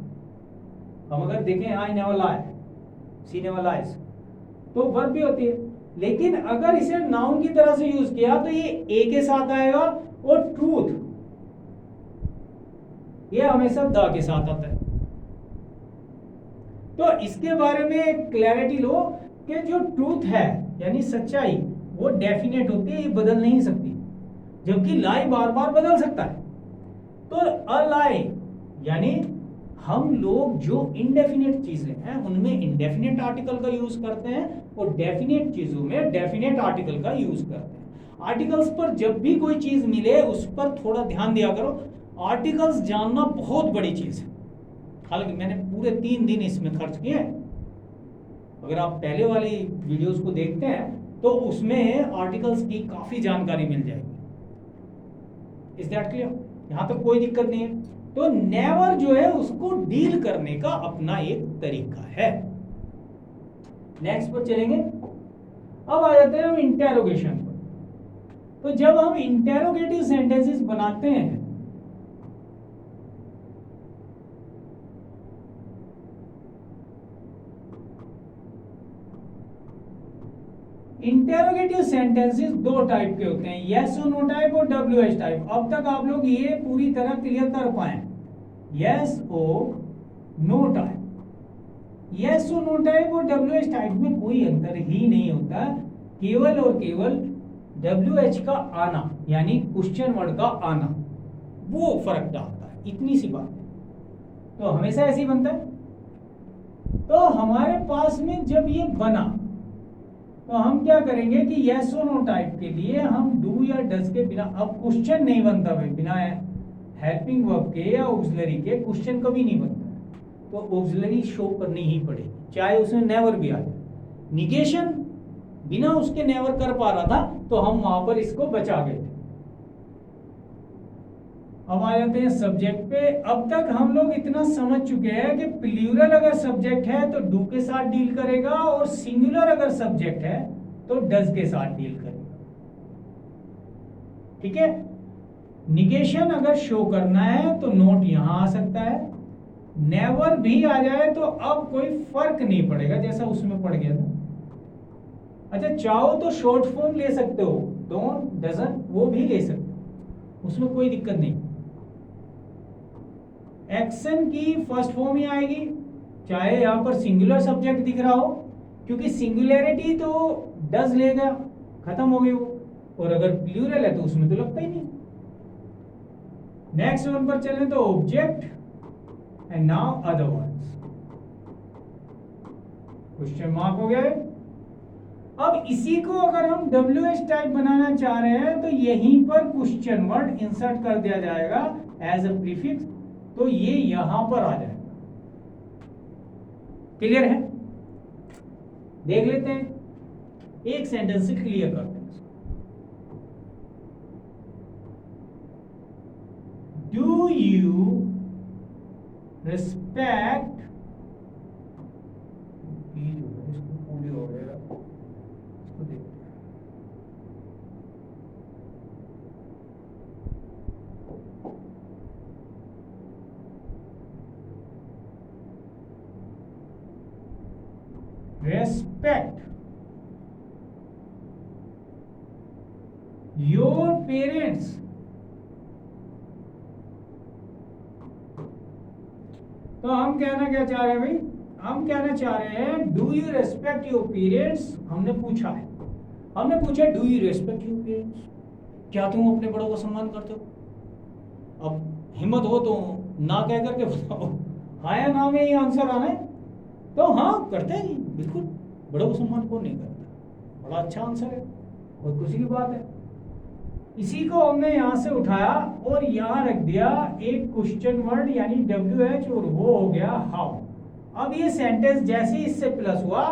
हम अगर देखें I never lie, she never lies, तो वर्ब भी होती है। लेकिन अगर इसे नाउन की तरह से यूज किया तो ये ए के साथ आएगा, और ट्रूथ ये हमेशा द के साथ आता है। तो इसके बारे में क्लैरिटी लो कि जो ट्रूथ है यानी सच्चाई वो डेफिनेट होती है, ये बदल नहीं सकती, जबकि लाई बार बार बदल सकता है। तो अ लाई यानी हम लोग जो इंडेफिनेट चीजें हैं उनमें इंडेफिनेट आर्टिकल का यूज करते हैं, और डेफिनेट चीजों में डेफिनेट आर्टिकल का यूज करते हैं। आर्टिकल्स पर जब भी कोई चीज मिले उस पर थोड़ा ध्यान दिया करो। आर्टिकल्स जानना बहुत बड़ी चीज है, हालांकि मैंने पूरे 3 दिन इसमें खर्च किए हैं। अगर आप पहले वाली वीडियोस को देखते हैं तो उसमें आर्टिकल्स की काफी जानकारी मिल जाएगी। Is that clear? यहां तक कोई दिक्कत नहीं है। तो नेवर जो है उसको डील करने का अपना एक तरीका है। नेक्स्ट पर चलेंगे। अब आ जाते हैं हम इंटेरोगेशन पर। तो जब हम इंटेरोगेटिव सेंटेंसेस बनाते हैं इंटेरोगेटिव सेंटेंसेस 2 टाइप के होते हैं, यस और नो टाइप और WH टाइप। अब तक आप लोग ये पूरी तरह क्लियर कर पाए, यस और नो टाइप। यस और नो टाइप और WH टाइप में कोई अंतर ही नहीं होता, केवल और केवल WH का आना यानी क्वेश्चन वर्ड का आना वो फर्क डालता है, इतनी सी बात है। तो हमेशा ऐसे ही बनता है। तो हमारे पास में जब ये बना तो हम क्या करेंगे कि यस और नो टाइप के लिए हम डू या डज के बिना, अब क्वेश्चन नहीं बनता भाई, बिना हेल्पिंग वर्ब के या ऑक्सिलरी के क्वेश्चन कभी नहीं बनता। तो ऑक्सिलरी शो करनी ही पड़ेगी, चाहे उसमें नेवर भी आ जाए। निगेशन बिना उसके नेवर कर पा रहा था तो हम वहां पर इसको बचा गए थे। अब आ जाते हैं सब्जेक्ट पे। अब तक हम लोग इतना समझ चुके हैं कि प्लूरल अगर सब्जेक्ट है तो डू के साथ डील करेगा, और सिंगुलर अगर सब्जेक्ट है तो डज के साथ डील करेगा। ठीक है। निगेशन अगर शो करना है तो नोट यहां आ सकता है, नेवर भी आ जाए तो अब कोई फर्क नहीं पड़ेगा जैसा उसमें पड़ गया था। अच्छा, चाहो तो शॉर्ट फॉर्म ले सकते हो, डोंट डजंट वो भी ले सकते हो, उसमें कोई दिक्कत नहीं। एक्शन की फर्स्ट फॉर्म ही आएगी, चाहे यहां पर सिंगुलर सब्जेक्ट दिख रहा हो, क्योंकि सिंगुलैरिटी तो डज लेगा, खत्म हो गई वो। और अगर प्लूरल है तो उसमें तो लगता ही नहीं। नेक्स्ट वन पर चलें तो object and now other words, question mark हो गया। अब इसी को अगर हम WH टाइप बनाना चाह रहे हैं तो यहीं पर क्वेश्चन वर्ड इंसर्ट कर दिया जाएगा एज अ प्रीफिक्स, तो ये यहां पर आ जाएगा। क्लियर है? देख लेते हैं, एक सेंटेंस से क्लियर करते हैं। डू यू रिस्पेक्ट, इसको पूरी हो गया, इसको देखते हैं। Respect your parents. तो हम कहना क्या चाह रहे हैं भाई, हम कहना चाह रहे हैं do you respect your parents. हमने पूछा do you respect your parents, क्या तुम अपने बड़ों का सम्मान करते हो? अब हिम्मत हो तो ना कह करके बताओ, हाँ या ना में ये आंसर आना है। तो हाँ करते हैं बिल्कुल, बड़ों का सम्मान कौन नहीं करता। बड़ा अच्छा आंसर है, बहुत खुशी की बात है। इसी को हमने यहाँ से उठाया और यहाँ रख दिया एक क्वेश्चन वर्ड यानी WH, और वो हो गया हाउ। अब ये सेंटेंस जैसे इससे प्लस हुआ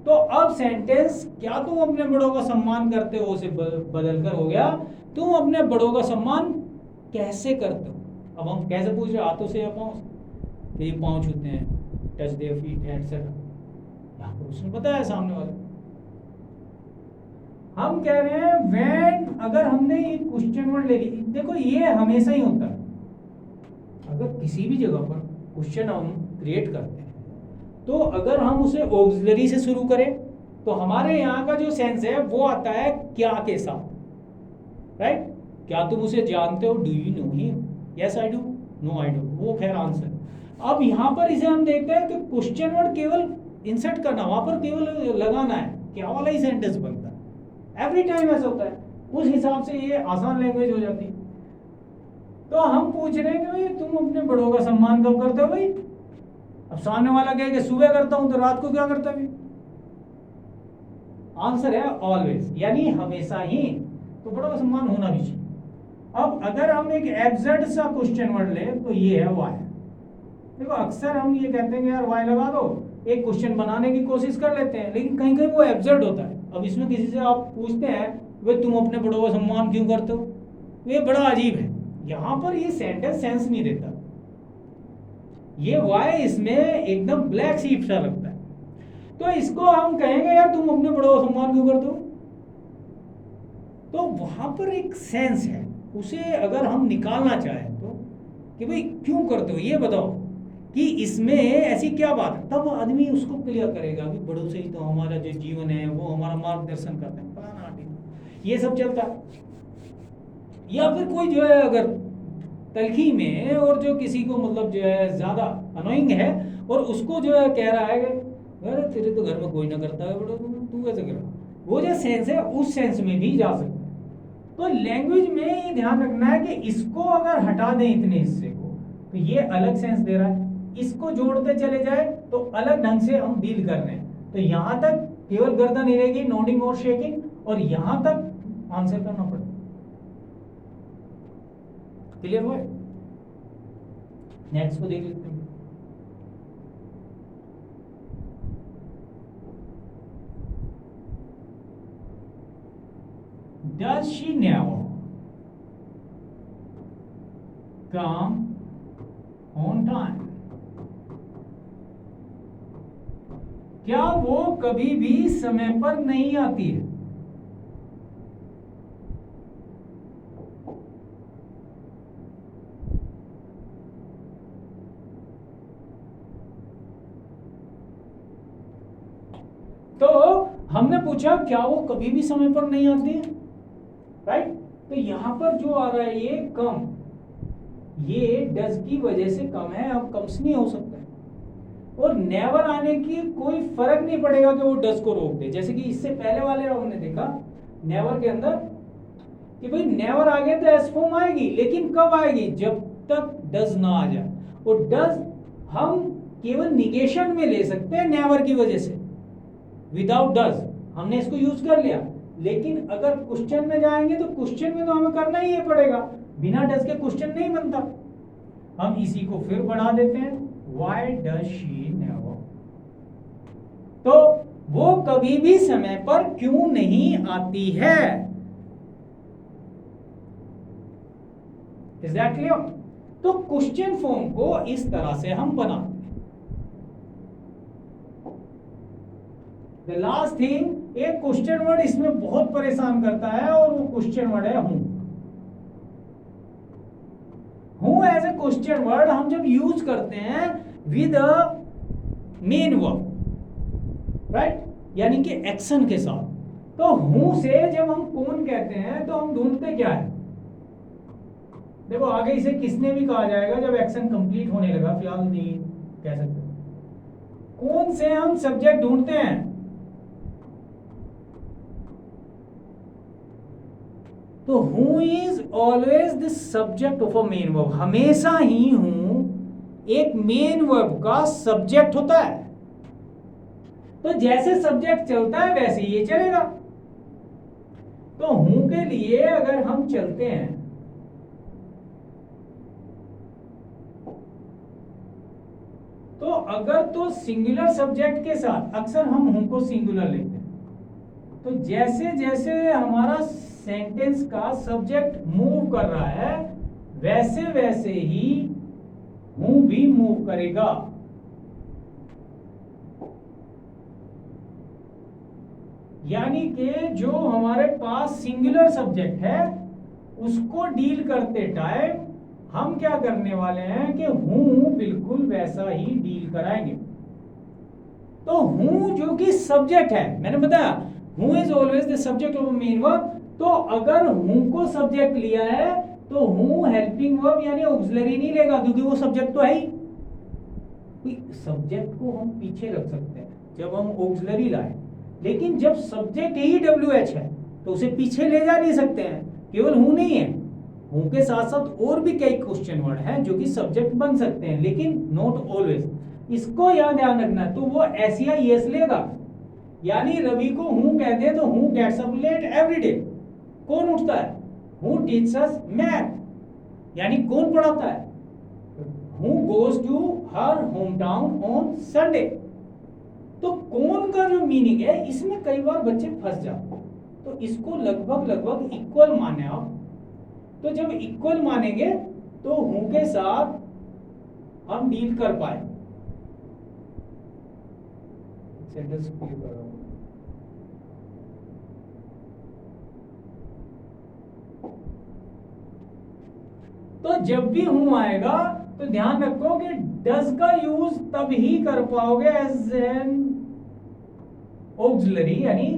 तो अब सेंटेंस क्या तुम अपने बड़ों का सम्मान करते हो से बदल कर हो गया तुम अपने बड़ों का सम्मान कैसे करते हो। अब हम कैसे पूछ रहे, हाथों से या पाँव से, कि ये पाँव छूते हैं, टच देयर फीट एटसेट्रा, यहाँ पर उसने बताया सामने वाले। हम कह रहे हैं व्हेन, अगर हमने ये क्वेश्चन वर्ड ले ली, देखो ये हमेशा ही होता है, अगर किसी भी जगह पर क्वेश्चन हम क्रिएट करते हैं तो अगर हम उसे ऑक्सिलरी से शुरू करें तो हमारे यहाँ का जो सेंस है वो आता है क्या के साथ, राइट? क्या तुम उसे जानते हो, do you know him, yes I do, no I do, वो खैर आंसर। अब यहाँ पर इसे हम देखते हैं कि क्वेश्चन वर्ड केवल इंसर्ट करना, वहां पर केवल लगाना है, क्या वाला ही सेंटेंस बनता है। एवरी टाइम ऐसा होता है, उस हिसाब से ये आसान लैंग्वेज हो जाती है। तो हम पूछ रहे हैं कि भाई तुम अपने बड़ों का सम्मान कब करते हो भाई? अब सामने वाला कहे कि सुबह करता हूं, तो रात को क्या करता है? आंसर है ऑलवेज, यानी हमेशा ही। तो बड़ों का सम्मान होना भी चाहिए। अब अगर हम एक एब्सर्ड सा क्वेश्चन वर्ड ले तो ये है वाई। देखो अक्सर हम ये कहते हैं कि यार वाई लगा दो, एक क्वेश्चन बनाने की कोशिश कर लेते हैं, लेकिन कहीं कहीं वो एब्सर्ड होता है। अब इसमें किसी से आप पूछते हैं भाई तुम अपने बड़ों का सम्मान क्यों करते हो, ये बड़ा अजीब है, यहां पर ये सेंटेंस सेंस नहीं देता। ये वाई इसमें एकदम ब्लैक शीप सा लगता है। तो इसको हम कहेंगे यार तुम अपने बड़ों का सम्मान क्यों करते हो, तो वहां पर एक सेंस है, उसे अगर हम निकालना चाहें तो कि भाई क्यों करते हो ये बताओ, कि इसमें ऐसी क्या बात है, तब आदमी उसको क्लियर करेगा कि बड़ों से ही तो हमारा जो जीवन है वो हमारा मार्गदर्शन करते हैं, फलाना ये सब चलता है। या फिर कोई जो है अगर तलखी में और जो किसी को मतलब जो है ज्यादा अनोइंग है और उसको जो है कह रहा है कि अरे तेरे तो घर में कोई ना करता है बड़ो, तू कैसे कर, वो जो सेंस है उस सेंस में भी जा सकता है। तो लैंग्वेज में ये ध्यान रखना है कि इसको अगर हटा दें इतने हिस्से को तो ये अलग सेंस दे रहा है, इसको जोड़ते चले जाए तो अलग ढंग से हम डील कर रहे हैं। तो यहां तक केवल गर्दन हिलेगी, नोडिंग और शेकिंग, और यहां तक आंसर करना पड़ेगा। क्लियर हुआ? नेक्स्ट को देख लेते हैं। Does she never come on time? क्या वो कभी भी समय पर नहीं आती है? तो हमने पूछा क्या वो कभी भी समय पर नहीं आती है, राइट? तो यहां पर जो आ रहा है ये कम, ये डज की वजह से कम है, अब कम्स नहीं हो सकता है। और नेवर आने की कोई फर्क नहीं पड़ेगा कि वो डज को रोक दे, जैसे कि इससे पहले वाले हमने देखा नेवर के अंदर कि भाई नेवर आ गया तो एस फॉर्म आएगी, लेकिन कब आएगी? जब तक डज ना आ जाए। और डज हम केवल निगेशन में ले सकते हैं नेवर की वजह से, विदाउट डज हमने इसको यूज कर लिया। लेकिन अगर क्वेश्चन में जाएंगे तो क्वेश्चन में तो हमें करना ही पड़ेगा, बिना डज के क्वेश्चन नहीं बनता। हम इसी को फिर बढ़ा देते हैं, व्हाई डज शी नेवर, तो वो कभी भी समय पर क्यों नहीं आती है। Is that clear? तो क्वेश्चन फॉर्म को इस तरह से हम बनाते हैं। द लास्ट थिंग, एक क्वेश्चन वर्ड इसमें बहुत परेशान करता है और वो क्वेश्चन वर्ड है हूं। हूं एज ए क्वेश्चन वर्ड हम जब यूज करते हैं with a main verb, right, यानी कि एक्शन के साथ। तो हूं से जब हम कौन कहते हैं तो हम ढूंढते क्या है? देखो आगे इसे किसने भी कहा जाएगा जब एक्शन कंप्लीट होने लगा, फिलहाल नहीं कह सकते। कौन से हम सब्जेक्ट ढूंढते हैं? तो who is always the subject of a main verb, हमेशा ही हूं एक मेन वर्ब का सब्जेक्ट होता है। तो जैसे सब्जेक्ट चलता है वैसे ये चलेगा। तो हूं के लिए अगर हम चलते हैं तो अगर तो सिंगुलर सब्जेक्ट के साथ अक्सर हम हूं को सिंगुलर लेते हैं। तो जैसे जैसे हमारा सेंटेंस का सब्जेक्ट मूव कर रहा है वैसे वैसे ही हूं भी मूव करेगा। यानी कि जो हमारे पास सिंगुलर सब्जेक्ट है उसको डील करते टाइम हम क्या करने वाले हैं कि हूं बिल्कुल वैसा ही डील कराएंगे। तो हूं जो कि सब्जेक्ट है, मैंने बताया हूं is always the subject of main verb. तो अगर हूं को सब्जेक्ट लिया है तो हूं हेल्पिंग वर्ब यानी ऑक्सिलरी नहीं लेगा, क्योंकि वो सब्जेक्ट तो है ही। सब्जेक्ट को हम पीछे रख सकते हैं जब हम ऑक्सिलरी लाए, लेकिन जब सब्जेक्ट ही WH है तो उसे पीछे ले जा नहीं सकते हैं। केवल हूं नहीं है, हूं के साथ साथ और भी कई क्वेश्चन वर्ड हैं जो कि सब्जेक्ट बन सकते हैं, लेकिन नॉट ऑलवेज। इसको यहां ध्यान रखना है। तो वो ऐस या यस लेगा। यानी रवि को हूं कहते हैं तो who gets up late every day, कौन उठता है? हूं टीचर्स मैथ, यानी कौन पढ़ाता है? Who goes to her home town on Sunday. तो कौन का जो मीनिंग है इसमें कई बार बच्चे फंस जाते हैं। तो इसको लगभग लगभग इक्वल माने आप। तो जब इक्वल मानेंगे तो हूं के साथ हम डील कर पाए। सेंटेंस क्लियर कर रहा हूं। तो जब भी हूं आएगा तो ध्यान रखो कि डज का यूज तब ही कर पाओगे एज एन ऑक्सिलरी, यानी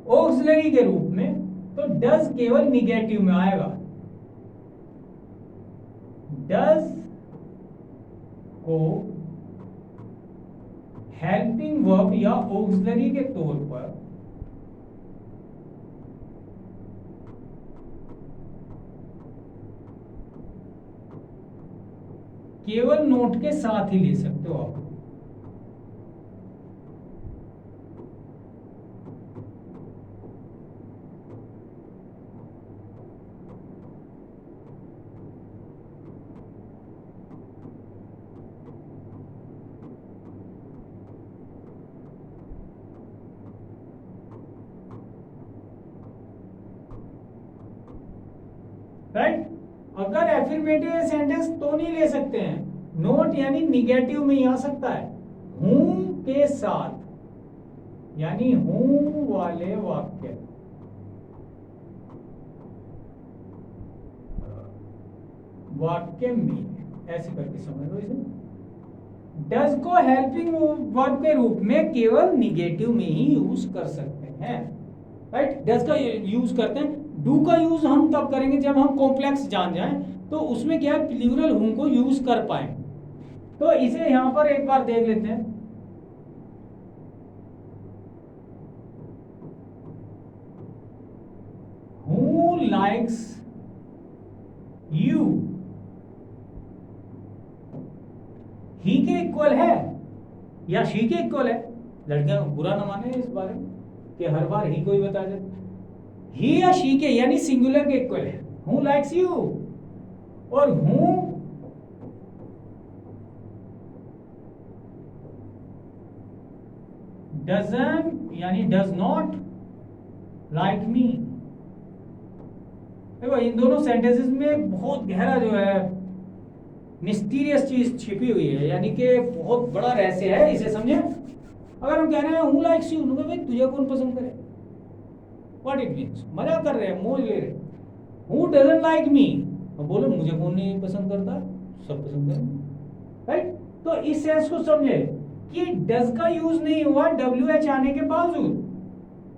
ऑक्सिलरी के रूप में। तो डज केवल निगेटिव में आएगा। डज को हेल्पिंग वर्ब या ऑक्सिलरी के तौर पर केवल नोट के साथ ही ले सकते हो आप। राइट? अगर एफर्मेटिव सेंटेंस तो नहीं ले सकते हैं, नोट यानी निगेटिव में ही आ सकता है। हूं के साथ यानी हूं वाले वाक्य में ऐसे करके समझ लो इसे। डज को हेल्पिंग वर्ब के रूप में केवल निगेटिव में ही यूज कर सकते हैं। राइट? डज का यूज करते हैं। डू का यूज हम तब करेंगे जब हम कॉम्प्लेक्स जान जाएं, तो उसमें क्या है प्लूरल हूं को यूज कर पाए। तो इसे यहां पर एक बार देख लेते हैं। हु लाइक्स यू ही के इक्वल है या शी के इक्वल है? लड़कियां बुरा ना माने इस बारे में कि हर बार ही कोई बता दे। ही या शी के यानी सिंगुलर के इक्वल है। हु लाइक्स यू और हु डजंट यानी डज नॉट लाइक मी। देखो इन दोनों सेंटेंसेस में बहुत गहरा जो है मिस्टीरियस चीज छिपी हुई है, यानी कि बहुत बड़ा रहस्य है। इसे समझे। अगर हम कह रहे हैं हु लाइक्स यू, भाई तुझे कौन पसंद करे? व्हाट इट मीन्स, मजा कर रहे हैं, मौज ले रहे हैं। हु डजंट लाइक मी, बोलो मुझे कौन नहीं पसंद करता, सब पसंद करें। राइट? तो इस सेंस को समझे कि डज का यूज नहीं हुआ WH आने के बावजूद।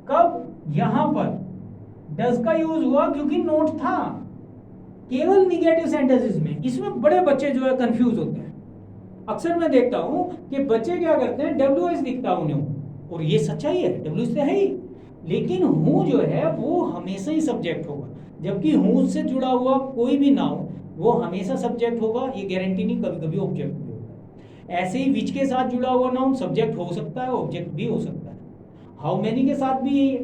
कब? यहां पर डज का यूज हुआ क्योंकि नोट था केवल निगेटिव सेंटेंसेस में। इसमें बड़े बच्चे जो है कंफ्यूज होते हैं। अक्सर मैं देखता हूं कि बच्चे क्या करते हैं, WH दिखता है उन्हें, और ये सच्चाई है, WH तो है ही, लेकिन हूं जो है वो हमेशा ही सब्जेक्ट होगा, जबकि हूं से जुड़ा हुआ कोई भी नाउन वो हमेशा सब्जेक्ट होगा, ये गारंटी नहीं, कभी कभी ऑब्जेक्ट भी होगा। ऐसे ही विच के साथ जुड़ा हुआ नाउन सब्जेक्ट हो सकता है, ऑब्जेक्ट भी हो सकता है। हाउ मेनी के साथ भी यही है,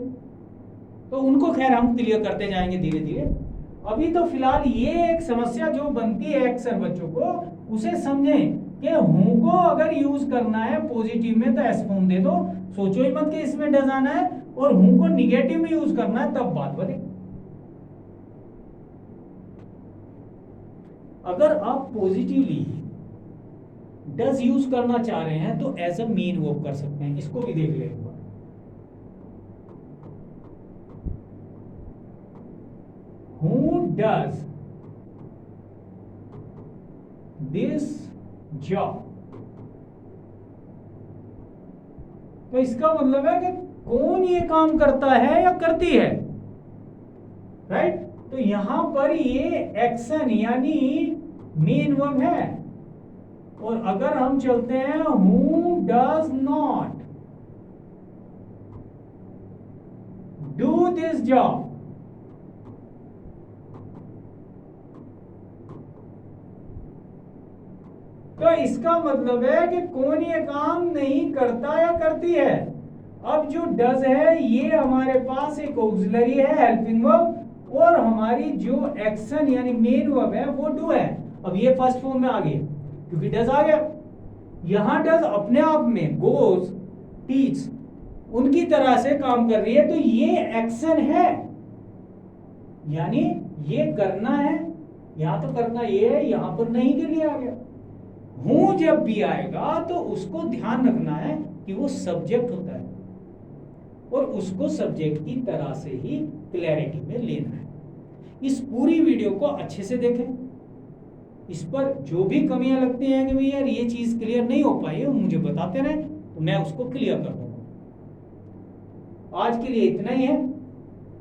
तो उनको खैर हम क्लियर करते जाएंगे धीरे धीरे। अभी तो फिलहाल ये एक समस्या जो बनती है अक्सर बच्चों को, उसे समझें कि हूं को अगर यूज करना है पॉजिटिव में तो एस फॉर्म दे दो, सोचो ही मत कि इसमें डज आना है, और हूं को निगेटिव में यूज करना है तब बात बने। अगर आप पॉजिटिवली डज यूज करना चाह रहे हैं तो एज अ मेन वर्ब कर सकते हैं, इसको भी देख ले एक बार। Who does this job? तो इसका मतलब है कि कौन ये काम करता है या करती है, राइट? तो यहां पर ये एक्शन यानी मेन वर्ब है। और अगर हम चलते हैं who does not do this job, तो इसका मतलब है कि कौन ये काम नहीं करता या करती है। अब जो डज है ये हमारे पास एक ऑक्सिलरी है, हेल्पिंग वर्ब, और हमारी जो एक्शन यानी मेन वर्ब है वो डू है। अब ये फर्स्ट फॉर्म में आ गया क्योंकि डज आ गया। यहां डज अपने आप में गोज, टीच उनकी तरह से काम कर रही है, तो ये एक्शन है, यानी ये करना है। यहां तो करना ये है, यहां पर नहीं के लिए आ गया। हूं जब भी आएगा तो उसको ध्यान रखना है कि वो सब्जेक्ट होता है, और उसको सब्जेक्ट की तरह से ही क्लैरिटी में लेना है। इस पूरी वीडियो को अच्छे से देखें, इस पर जो भी कमियां लगती हैं कि भाई यार ये चीज क्लियर नहीं हो पाई है, मुझे बताते रहे तो मैं उसको क्लियर कर दूंगा। आज के लिए इतना ही है।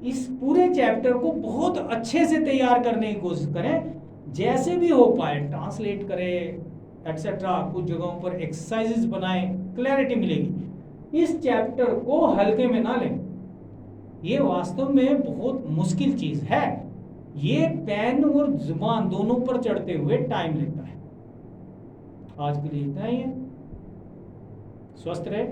इस पूरे चैप्टर को बहुत अच्छे से तैयार करने की कोशिश करें, जैसे भी हो पाए ट्रांसलेट करें एक्सेट्रा, कुछ जगहों पर एक्सरसाइजेस बनाएं, क्लैरिटी मिलेगी। इस चैप्टर को हल्के में ना लें, ये वास्तव में बहुत मुश्किल चीज है। ये पेन और जुबान दोनों पर चढ़ते हुए टाइम लेता है। आज के लिए इतना ही है। स्वस्थ रहे।